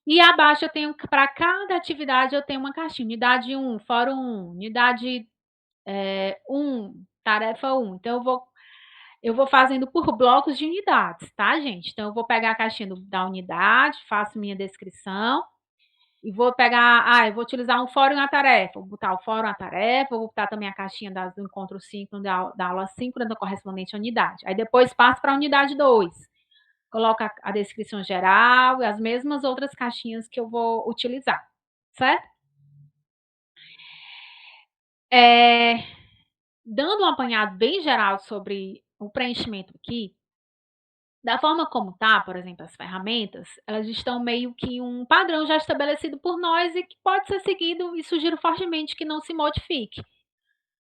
E abaixo eu tenho, para cada atividade, eu tenho uma caixinha. Unidade 1, fórum 1. Unidade 1, tarefa 1. Então, eu vou fazendo por blocos de unidades, tá, gente? Então, eu vou pegar a caixinha da unidade, faço minha descrição. E vou pegar, eu vou utilizar um fórum na tarefa, vou botar o fórum na tarefa, vou botar também a caixinha do encontro síncrono, da aula síncrona, da correspondente à unidade. Aí depois passo para a unidade 2. Coloco a descrição geral e as mesmas outras caixinhas que eu vou utilizar, certo? Dando um apanhado bem geral sobre o preenchimento aqui, da forma como tá, por exemplo, as ferramentas, elas estão meio que um padrão já estabelecido por nós e que pode ser seguido, e sugiro fortemente que não se modifique.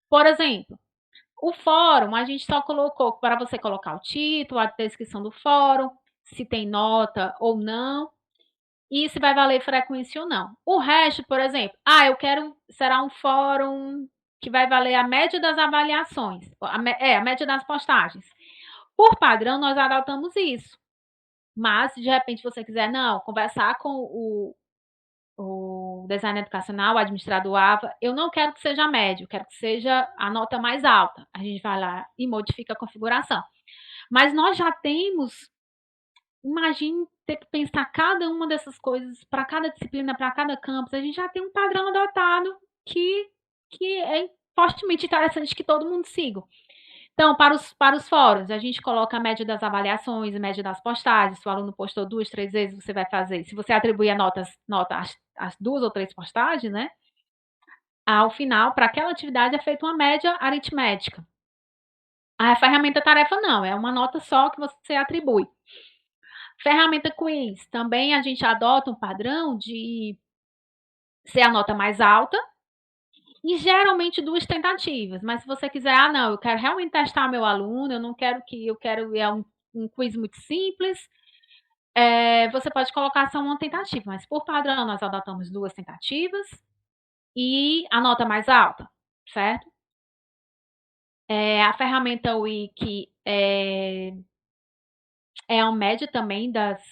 Por exemplo, o fórum, a gente só colocou para você colocar o título, a descrição do fórum, se tem nota ou não, e se vai valer frequência ou não. O resto, por exemplo, será um fórum que vai valer a média das avaliações, a média das postagens. Por padrão, nós adotamos isso. Mas, se de repente você quiser, conversar com o design educacional, o administrador AVA, eu não quero que seja médio, quero que seja a nota mais alta. A gente vai lá e modifica a configuração. Mas nós já temos, imagine ter que pensar cada uma dessas coisas para cada disciplina, para cada campus, a gente já tem um padrão adotado que é fortemente interessante que todo mundo siga. Então, para os fóruns, a gente coloca a média das avaliações, a média das postagens. Se o aluno postou 2, 3 vezes, você vai fazer. Se você atribuir a nota às 2 ou 3 postagens, né? Ao final, para aquela atividade é feita uma média aritmética. A ferramenta tarefa não, é uma nota só que você atribui. Ferramenta quiz, também a gente adota um padrão de ser a nota mais alta, e geralmente 2 tentativas, mas se você quiser, eu quero realmente testar meu aluno, eu quero um quiz muito simples, você pode colocar só uma tentativa, mas por padrão nós adotamos 2 tentativas e a nota mais alta, certo? A ferramenta Wiki é uma média também das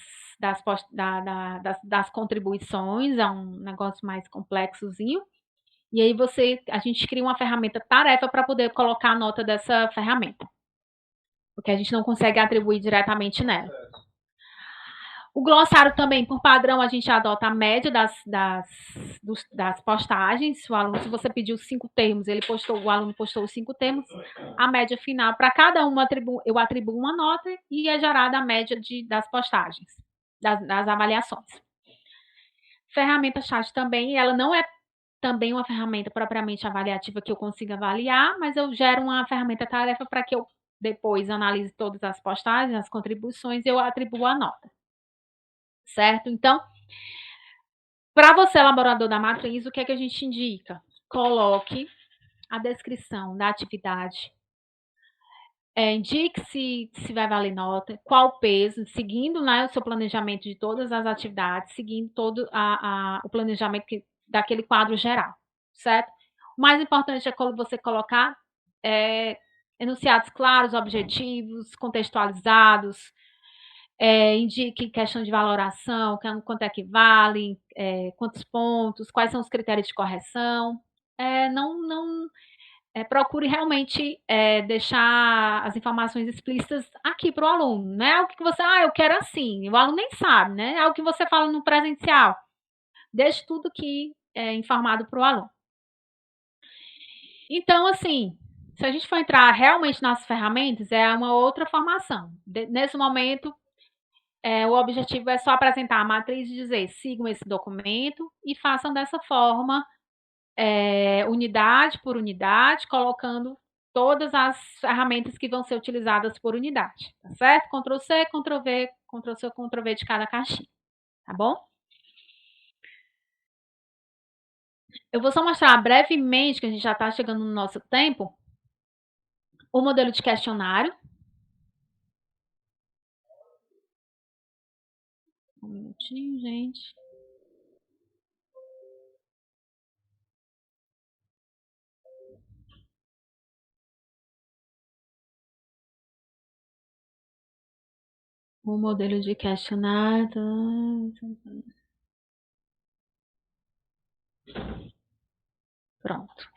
contribuições, é um negócio mais complexozinho. E aí a gente cria uma ferramenta tarefa para poder colocar a nota dessa ferramenta. Porque a gente não consegue atribuir diretamente nela. O glossário também, por padrão, a gente adota a média das postagens. Se você pediu 5 termos, o aluno postou os 5 termos, a média final, para cada uma eu atribuo uma nota e é gerada a média das postagens, das avaliações. Ferramenta chat também, ela não é também uma ferramenta propriamente avaliativa que eu consiga avaliar, mas eu gero uma ferramenta tarefa para que eu depois analise todas as postagens, as contribuições, e eu atribuo a nota. Certo? Então, para você, elaborador da matriz, o que é que a gente indica? Coloque a descrição da atividade indique se vai valer nota, qual o peso, seguindo, né, o seu planejamento de todas as atividades, seguindo todo o planejamento daquele quadro geral, certo? O mais importante é quando você colocar enunciados claros, objetivos, contextualizados, indique questão de valoração, quanto é que vale, quantos pontos, quais são os critérios de correção. Procure realmente deixar as informações explícitas aqui para o aluno. Não é algo que você, eu quero assim, o aluno nem sabe, né? É algo que você fala no presencial. Deixe tudo aqui informado para o aluno. Então, assim, se a gente for entrar realmente nas ferramentas, é uma outra formação. Nesse momento, o objetivo é só apresentar a matriz e dizer, sigam esse documento e façam dessa forma, unidade por unidade, colocando todas as ferramentas que vão ser utilizadas por unidade, tá certo? Ctrl+C, Ctrl+V, Ctrl+C, Ctrl+V de cada caixinha, tá bom? Eu vou só mostrar brevemente, que a gente já está chegando no nosso tempo, o modelo de questionário. Um minutinho, gente. O modelo de questionário. Pronto.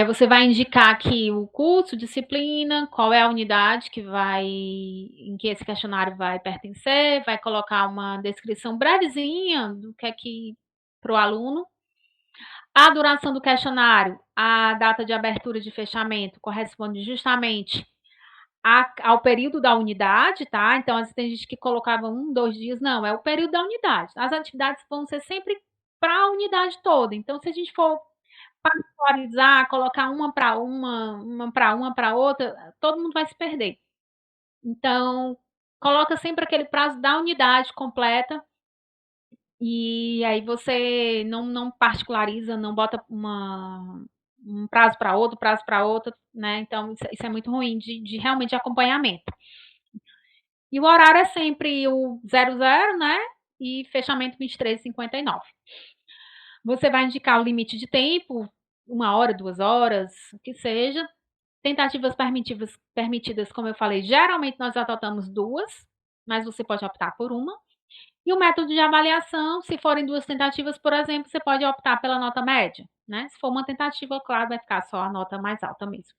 Você vai indicar aqui o curso, disciplina, qual é a unidade em que esse questionário vai pertencer, vai colocar uma descrição brevezinha do que é que para o aluno. A duração do questionário, a data de abertura e de fechamento corresponde justamente ao período da unidade, tá? Então, às vezes tem gente que colocava 1, 2 dias, não, é o período da unidade. As atividades vão ser sempre para a unidade toda. Então, se a gente for particularizar, colocar uma para outra, todo mundo vai se perder. Então, coloca sempre aquele prazo da unidade completa e aí você não particulariza, não bota um prazo para outro, né? Então, isso é muito ruim de realmente acompanhamento. E o horário é sempre o 00, né? E fechamento 23h59. Você vai indicar o limite de tempo, 1 hora, 2 horas, o que seja. Tentativas permitidas, como eu falei, geralmente nós adotamos 2, mas você pode optar por uma. E o método de avaliação, se forem 2 tentativas, por exemplo, você pode optar pela nota média, né? Se for uma tentativa, claro, vai ficar só a nota mais alta mesmo.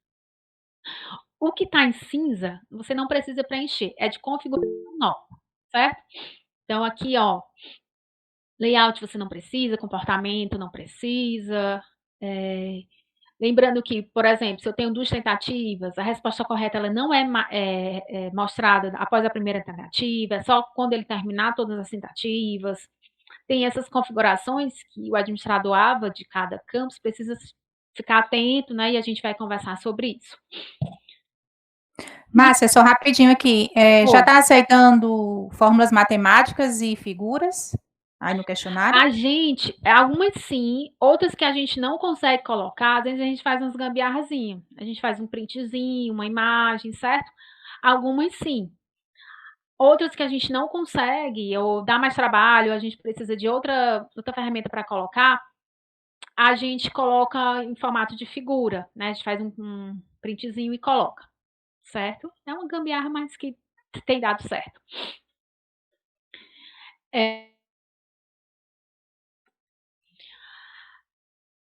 O que está em cinza, você não precisa preencher, é de configuração nova, certo? Então, aqui, ó, layout você não precisa, comportamento não precisa. Lembrando que, por exemplo, se eu tenho 2 tentativas, a resposta correta ela não é mostrada após a primeira tentativa, é só quando ele terminar todas as tentativas. Tem essas configurações que o administrador AVA de cada campus precisa ficar atento, né? E a gente vai conversar sobre isso. Márcia, só rapidinho aqui. Já está aceitando fórmulas matemáticas e figuras aí no questionário? Algumas sim, outras que a gente não consegue colocar, às vezes a gente faz umas gambiarrazinhas. A gente faz um printzinho, uma imagem, certo? Algumas sim. Outras que a gente não consegue, ou dá mais trabalho, a gente precisa de outra ferramenta para colocar, a gente coloca em formato de figura, né? A gente faz um printzinho e coloca, certo? É uma gambiarra, mas que tem dado certo.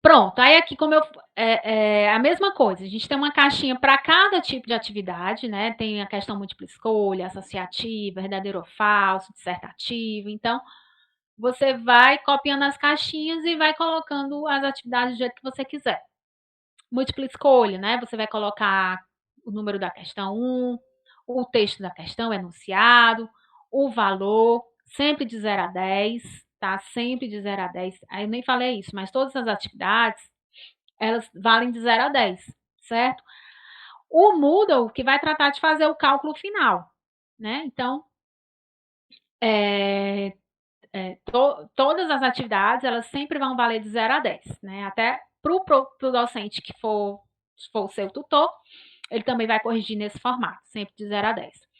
Pronto, aí aqui como a mesma coisa, a gente tem uma caixinha para cada tipo de atividade, né? Tem a questão múltipla escolha, associativa, verdadeiro ou falso, dissertativo. Então, você vai copiando as caixinhas e vai colocando as atividades do jeito que você quiser. Múltipla escolha, né? Você vai colocar o número da questão 1, o texto da questão, o enunciado, o valor, sempre de 0 a 10, tá? Sempre de 0 a 10. Aí eu nem falei isso, mas todas as atividades, elas valem de 0 a 10, certo? O Moodle que vai tratar de fazer o cálculo final, né? Então, todas as atividades, elas sempre vão valer de 0 a 10, né? Até para o docente que for o seu tutor, ele também vai corrigir nesse formato, sempre de 0 a 10.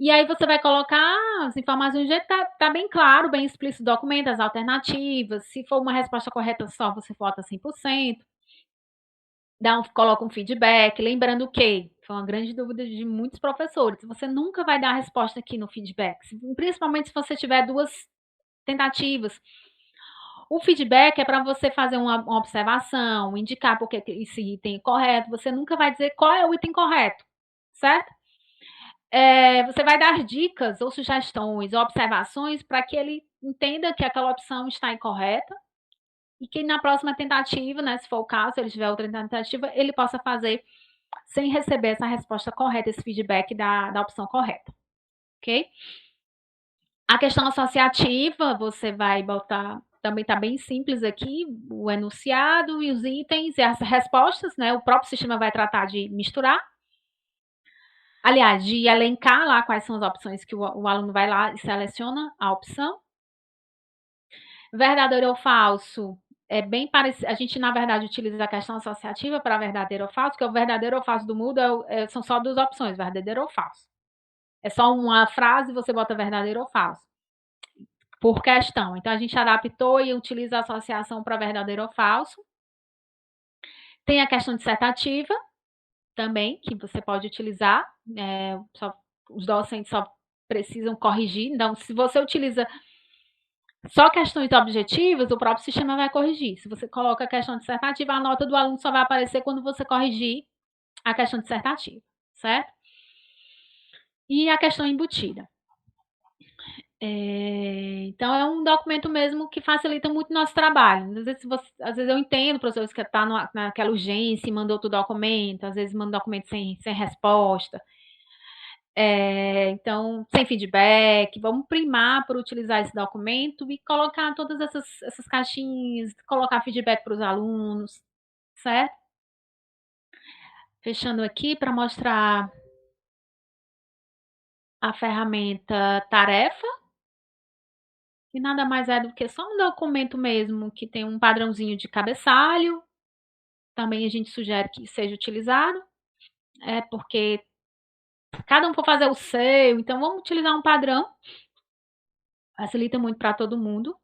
E aí você vai colocar as informações do jeito que tá bem claro, bem explícito o documento, as alternativas. Se for uma resposta correta só, você vota 100%. Coloca um feedback, lembrando que foi uma grande dúvida de muitos professores. Você nunca vai dar a resposta aqui no feedback, principalmente se você tiver 2 tentativas. O feedback é para você fazer uma observação, indicar porque esse item é correto. Você nunca vai dizer qual é o item correto, certo? Você vai dar dicas ou sugestões ou observações para que ele entenda que aquela opção está incorreta e que na próxima tentativa, né, se for o caso, se ele tiver outra tentativa, ele possa fazer sem receber essa resposta correta, esse feedback da opção correta, ok? A questão associativa, você vai botar, também está bem simples aqui, o enunciado e os itens e as respostas, né? O próprio sistema vai tratar de misturar. Aliás, de elencar lá quais são as opções que o aluno vai lá e seleciona a opção. Verdadeiro ou falso, é bem parecido. A gente, na verdade, utiliza a questão associativa para verdadeiro ou falso, que o verdadeiro ou falso do Moodle são só 2 opções, verdadeiro ou falso. É só uma frase, você bota verdadeiro ou falso. Por questão. Então, a gente adaptou e utiliza a associação para verdadeiro ou falso. Tem a questão dissertativa também, que você pode utilizar. Os docentes só precisam corrigir. Então, se você utiliza só questões objetivas, o próprio sistema vai corrigir. Se você coloca a questão dissertativa, a nota do aluno só vai aparecer quando você corrigir a questão dissertativa, certo? E a questão embutida. Então, é um documento mesmo que facilita muito o nosso trabalho. Às vezes eu entendo, professores, que está naquela urgência e manda outro documento, às vezes manda documento sem resposta. Então, sem feedback, vamos primar por utilizar esse documento e colocar todas essas caixinhas, colocar feedback para os alunos, certo? Fechando aqui para mostrar a ferramenta tarefa, que nada mais é do que só um documento mesmo, que tem um padrãozinho de cabeçalho. Também a gente sugere que seja utilizado, porque cada um for fazer o seu, então vamos utilizar um padrão. Facilita muito para todo mundo.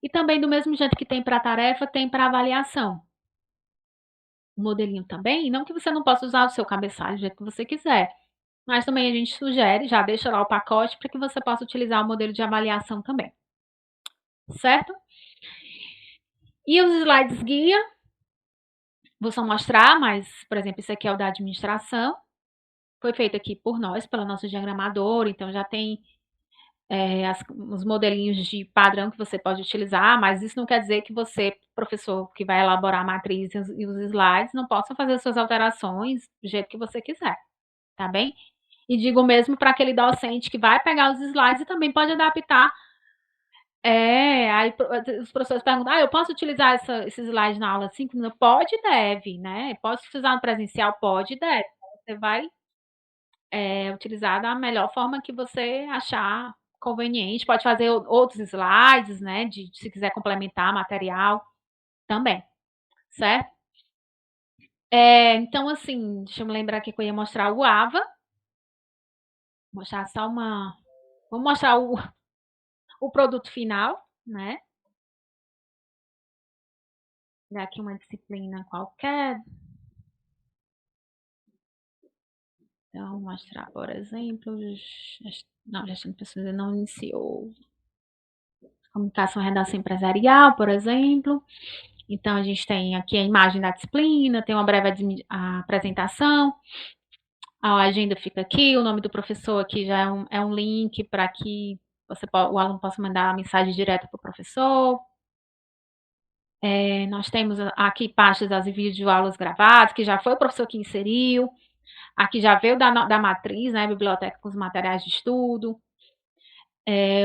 E também, do mesmo jeito que tem para tarefa, tem para avaliação. O modelinho também, não que você não possa usar o seu cabeçalho do jeito que você quiser, mas também a gente sugere, já deixa lá o pacote para que você possa utilizar o modelo de avaliação também. Certo? E os slides guia, vou só mostrar, mas, por exemplo, esse aqui é o da administração. Foi feito aqui por nós, pelo nosso diagramador, então já tem os modelinhos de padrão que você pode utilizar, mas isso não quer dizer que você, professor, que vai elaborar a matriz e os slides, não possa fazer suas alterações do jeito que você quiser, tá bem? E digo mesmo para aquele docente que vai pegar os slides e também pode adaptar. Aí os professores perguntam, eu posso utilizar esses slides na aula 5? Pode e deve, né? Posso utilizar no presencial? Pode e deve. Você vai utilizar da melhor forma que você achar conveniente. Pode fazer outros slides, né? Se quiser complementar material também, certo? Então, assim, deixa eu me lembrar aqui que eu ia mostrar o AVA. Vou mostrar só vou mostrar o produto final, né? Dar aqui uma disciplina qualquer. Então, mostrar, por exemplo, gestão de pessoas não iniciou. Comunicação e redação empresarial, por exemplo. Então, a gente tem aqui a imagem da disciplina, tem uma breve apresentação, a agenda fica aqui, o nome do professor aqui já é um link para que o aluno possa mandar a mensagem direto para o professor. Nós temos aqui pastas das videoaulas gravadas, que já foi o professor que inseriu. Aqui já veio da matriz, né, biblioteca com os materiais de estudo.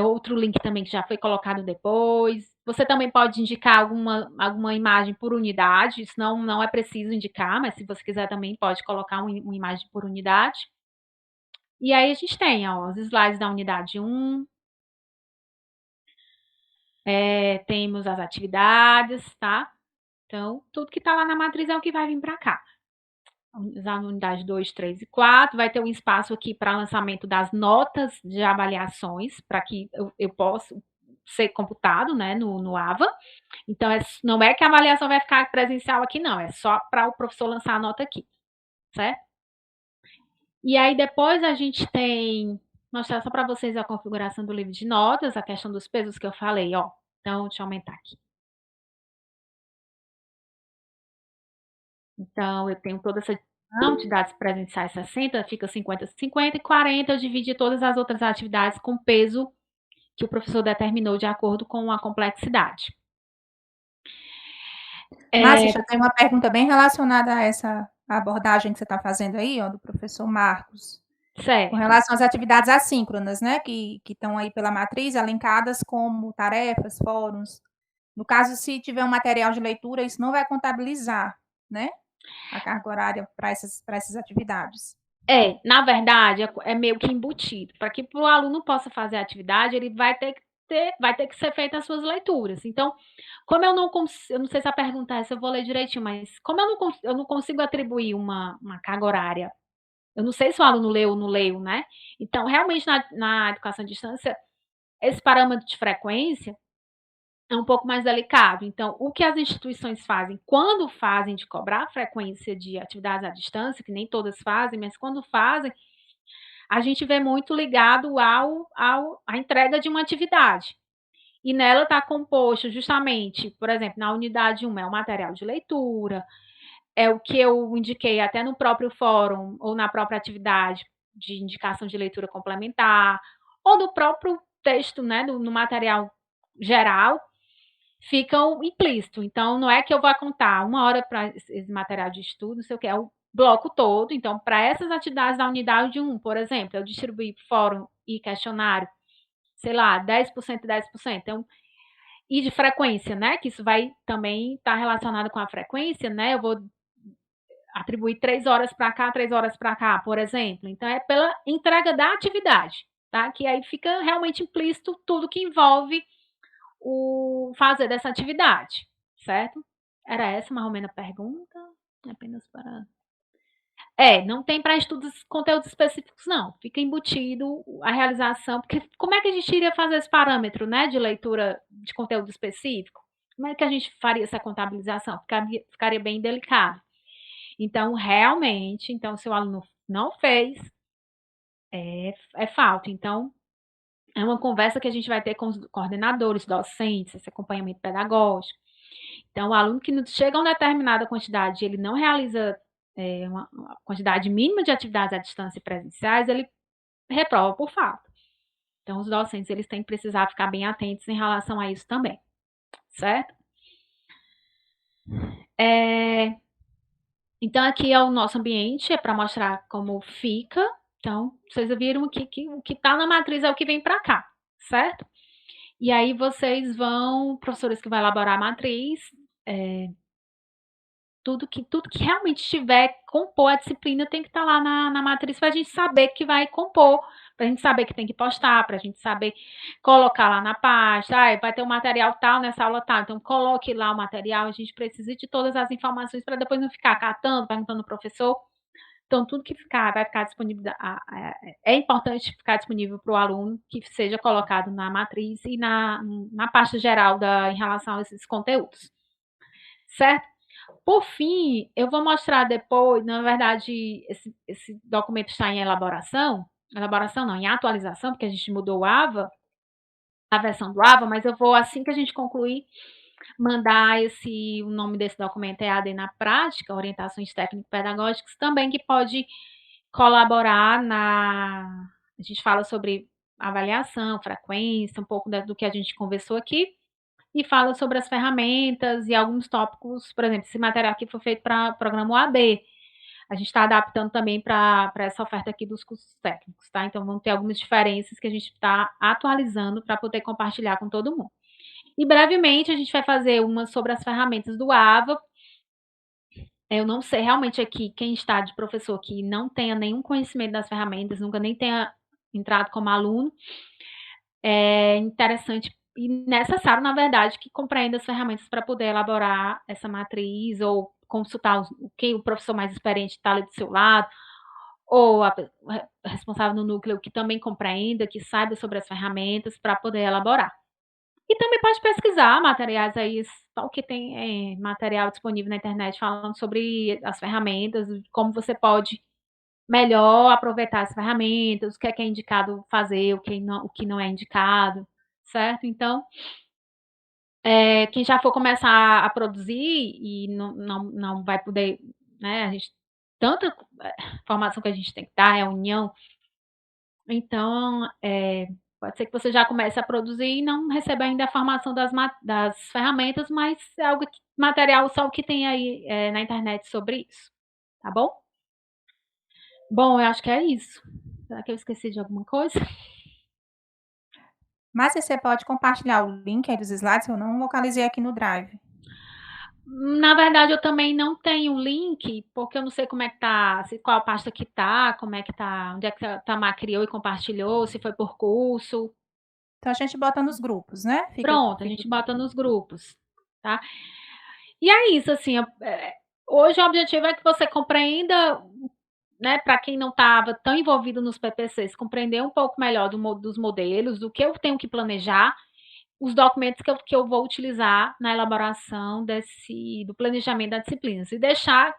Outro link também que já foi colocado depois. Você também pode indicar alguma imagem por unidade, isso não é preciso indicar, mas se você quiser também pode colocar uma imagem por unidade. E aí a gente tem os slides da unidade 1. Temos as atividades, tá? Então, tudo que está lá na matriz é o que vai vir para cá. as unidades 2, 3 e 4, vai ter um espaço aqui para lançamento das notas de avaliações, para que eu possa ser computado, né, no AVA. Então, não é que a avaliação vai ficar presencial aqui, não, é só para o professor lançar a nota aqui, certo? E aí, depois a gente tem, mostrar só para vocês a configuração do livro de notas, a questão dos pesos que eu falei, ó. Então, deixa eu aumentar aqui. Então, eu tenho toda essa atividades presenciais 60, fica 50, 50 e 40, eu dividi todas as outras atividades com peso que o professor determinou de acordo com a complexidade. Márcia, já tem uma pergunta bem relacionada a essa abordagem que você está fazendo aí, ó, do professor Marcos. Certo. Com relação às atividades assíncronas, né, que estão aí pela matriz, elencadas como tarefas, fóruns. No caso, se tiver um material de leitura, isso não vai contabilizar, né, a carga horária para essas atividades. Na verdade, é meio que embutido. Para que o aluno possa fazer a atividade, ele vai ter que ser feita as suas leituras. Então, como eu não sei se a pergunta é essa, eu vou ler direitinho, mas como eu não consigo atribuir uma carga horária, eu não sei se o aluno leu ou não leu, né? Então, realmente, na educação à distância, esse parâmetro de frequência é um pouco mais delicado. Então, o que as instituições fazem, quando fazem de cobrar a frequência de atividades à distância, que nem todas fazem, mas quando fazem, a gente vê muito ligado à entrega de uma atividade. E nela está composto justamente, por exemplo, na unidade 1 é o material de leitura, é o que eu indiquei até no próprio fórum ou na própria atividade de indicação de leitura complementar, ou do próprio texto, né, no material geral, ficam implícitos. Então, não é que eu vou contar 1 hora para esse material de estudo, não sei o que, é o bloco todo. Então, para essas atividades da unidade 1, por exemplo, eu distribuí fórum e questionário, sei lá, 10% e 10%. Então, e de frequência, né? Que isso vai também estar relacionado com a frequência, né? Eu vou atribuir 3 horas para cá, 3 horas para cá, por exemplo. Então, é pela entrega da atividade, tá? Que aí fica realmente implícito tudo que envolve o fazer dessa atividade, certo? Era essa mais ou menos a pergunta? Apenas para... não tem para estudos, conteúdos específicos, não. Fica embutido a realização, porque como é que a gente iria fazer esse parâmetro, né, de leitura de conteúdo específico? Como é que a gente faria essa contabilização? Ficaria bem delicado. Então, realmente, se o aluno não fez, é falta. Então, é uma conversa que a gente vai ter com os coordenadores, docentes, esse acompanhamento pedagógico. Então, o aluno que chega a uma determinada quantidade, ele não realiza uma quantidade mínima de atividades à distância e presenciais, ele reprova por falta. Então, os docentes, eles têm que precisar ficar bem atentos em relação a isso também, certo? Então, aqui é o nosso ambiente, é para mostrar como fica. Então, vocês viram aqui que o que está na matriz é o que vem para cá, certo? E aí vocês vão, professores que vão elaborar a matriz, tudo que realmente tiver compor a disciplina tem que estar lá na matriz para a gente saber que vai compor, para a gente saber que tem que postar, para a gente saber colocar lá na pasta, vai ter um material tal nessa aula tal, então coloque lá o material, a gente precisa de todas as informações para depois não ficar catando, perguntando ao professor. Então, tudo que vai ficar disponível, é importante ficar disponível para o aluno, que seja colocado na matriz e na pasta geral em relação a esses conteúdos, certo? Por fim, eu vou mostrar depois, na verdade, esse documento está em elaboração não, em atualização, porque a gente mudou o AVA, a versão do AVA, mas eu vou, assim que a gente concluir, mandar o nome desse documento é EAD na prática, orientações técnico-pedagógicas, também que pode colaborar a gente fala sobre avaliação, frequência, um pouco do que a gente conversou aqui, e fala sobre as ferramentas e alguns tópicos, por exemplo, esse material aqui foi feito para o programa UAB, a gente está adaptando também para essa oferta aqui dos cursos técnicos, tá? Então, vão ter algumas diferenças que a gente está atualizando para poder compartilhar com todo mundo. E brevemente a gente vai fazer uma sobre as ferramentas do AVA. Eu não sei realmente aqui quem está de professor que não tenha nenhum conhecimento das ferramentas, nunca nem tenha entrado como aluno. É interessante e necessário, na verdade, que compreenda as ferramentas para poder elaborar essa matriz ou consultar quem o professor mais experiente está ali do seu lado, ou a responsável no núcleo que também compreenda, que saiba sobre as ferramentas para poder elaborar. E também pode pesquisar materiais aí, só que tem material disponível na internet falando sobre as ferramentas, como você pode melhor aproveitar as ferramentas, o que é indicado fazer, o que não é indicado, certo? Então, quem já for começar a produzir e não vai poder, né, a gente, tanta formação que a gente tem que dar, é a união, então, pode ser que você já comece a produzir e não receba ainda a formação das ferramentas, mas é algo material só o que tem aí na internet sobre isso, tá bom? Bom, eu acho que é isso. Será que eu esqueci de alguma coisa? Márcia, você pode compartilhar o link aí dos slides? Eu não localizei aqui no Drive. Na verdade, eu também não tenho o link, porque eu não sei como é que tá, qual pasta que tá, como é que tá, onde é que a Tamar criou e compartilhou, se foi por curso. Então a gente bota nos grupos, né? Pronto, a gente bota nos grupos, tá? E é isso, assim, hoje o objetivo é que você compreenda, né, para quem não estava tão envolvido nos PPCs, compreender um pouco melhor dos modelos, do que eu tenho que planejar, os documentos que eu vou utilizar na elaboração do planejamento das disciplinas. E deixar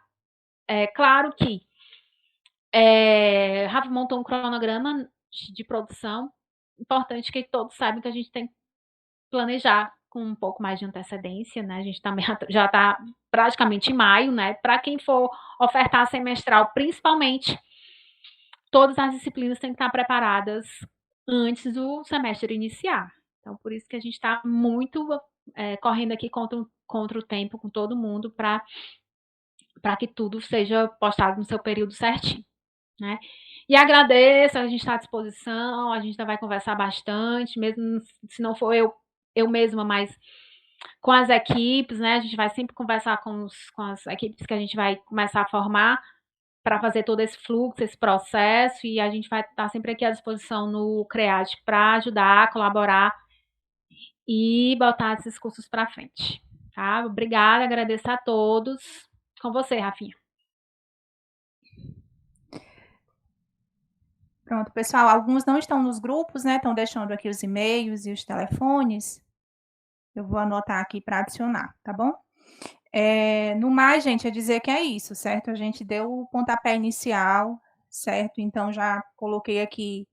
claro que Rafa montou um cronograma de produção, importante que todos saibam que a gente tem que planejar com um pouco mais de antecedência, né? A gente também já está praticamente em maio, né? Para quem for ofertar semestral, principalmente, todas as disciplinas têm que estar preparadas antes do semestre iniciar. Então, por isso que a gente está muito correndo aqui contra o tempo com todo mundo para que tudo seja postado no seu período certinho, né? E agradeço, a gente está à disposição, a gente ainda vai conversar bastante, mesmo se não for eu mesma, mas com as equipes, né? A gente vai sempre conversar com as equipes que a gente vai começar a formar para fazer todo esse fluxo, esse processo, e a gente vai estar sempre aqui à disposição no CREAD para ajudar, colaborar e botar esses cursos para frente, tá? Obrigada, agradeço a todos. Com você, Rafinha. Pronto, pessoal, alguns não estão nos grupos, né? Estão deixando aqui os e-mails e os telefones. Eu vou anotar aqui para adicionar, tá bom? No mais, gente, é dizer que é isso, certo? A gente deu o pontapé inicial, certo? Então, já coloquei aqui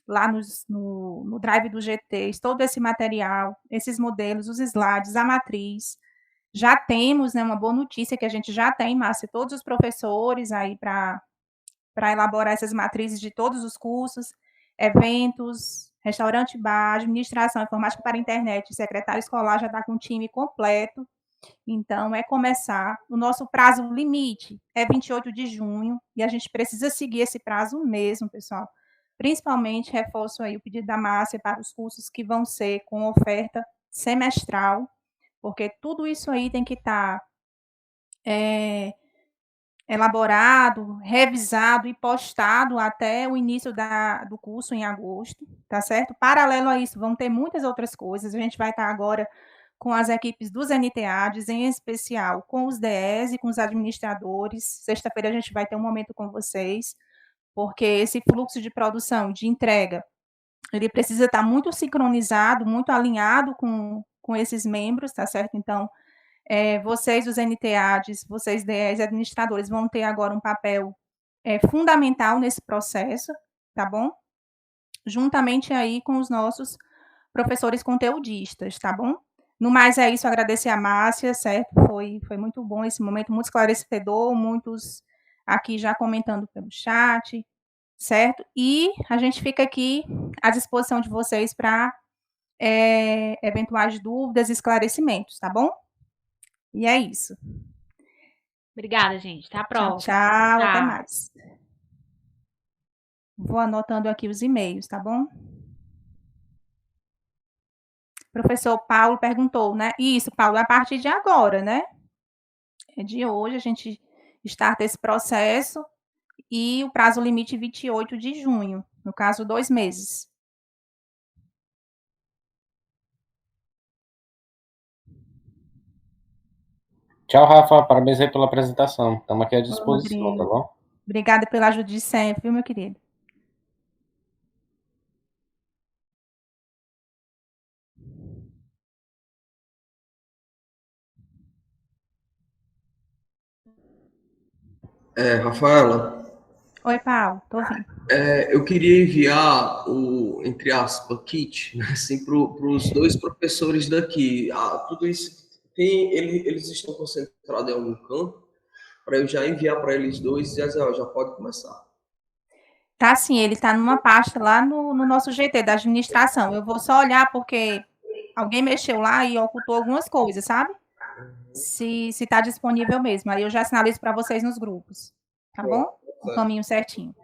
lá no Drive do GT todo esse material, esses modelos, os slides, a matriz. Já temos, né, uma boa notícia que a gente já tem, Márcia, todos os professores aí para elaborar essas matrizes de todos os cursos, eventos, restaurante bar, administração, informática para a internet, secretário escolar já está com o time completo. Então, é começar. O nosso prazo limite é 28 de junho, e a gente precisa seguir esse prazo mesmo, pessoal. Principalmente, reforço aí o pedido da Márcia para os cursos que vão ser com oferta semestral, porque tudo isso aí tem que estar elaborado, revisado e postado até o início do curso em agosto, tá certo? Paralelo a isso, vão ter muitas outras coisas. A gente vai estar agora com as equipes dos NTADs, em especial com os DS e com os administradores. Sexta-feira a gente vai ter um momento com vocês, porque esse fluxo de produção, de entrega, ele precisa estar muito sincronizado, muito alinhado com esses membros, tá certo? Então, vocês, os NTADs, vocês, DS administradores, vão ter agora um papel fundamental nesse processo, tá bom? Juntamente aí com os nossos professores conteudistas, tá bom? No mais é isso, agradecer a Márcia, certo? Foi muito bom esse momento, muito esclarecedor, muitos aqui já comentando pelo chat, certo? E a gente fica aqui à disposição de vocês para eventuais dúvidas e esclarecimentos, tá bom? E é isso. Obrigada, gente. Até a próxima. Tchau, até mais. Vou anotando aqui os e-mails, tá bom? Professor Paulo perguntou, né? Isso, Paulo, a partir de agora, né? De hoje a gente starta esse processo e o prazo limite 28 de junho, no caso, 2 meses. Tchau, Rafa. Parabéns aí pela apresentação. Estamos aqui à Ô, disposição, tá Rodrigo. bom? Obrigada pela ajuda de sempre, viu, meu querido? Rafaela, Oi, Paulo, tô ouvindo. eu queria enviar o, entre aspas, kit, né, assim, para os dois professores daqui. Tudo isso eles estão concentrados em algum canto, para eu já enviar para eles dois e dizer, ó, já pode começar. Tá sim, ele tá numa pasta lá no nosso GT da administração. Eu vou só olhar porque alguém mexeu lá e ocultou algumas coisas, sabe? Se tá disponível mesmo. Aí eu já sinalizo para vocês nos grupos. Tá bom? O caminho certinho.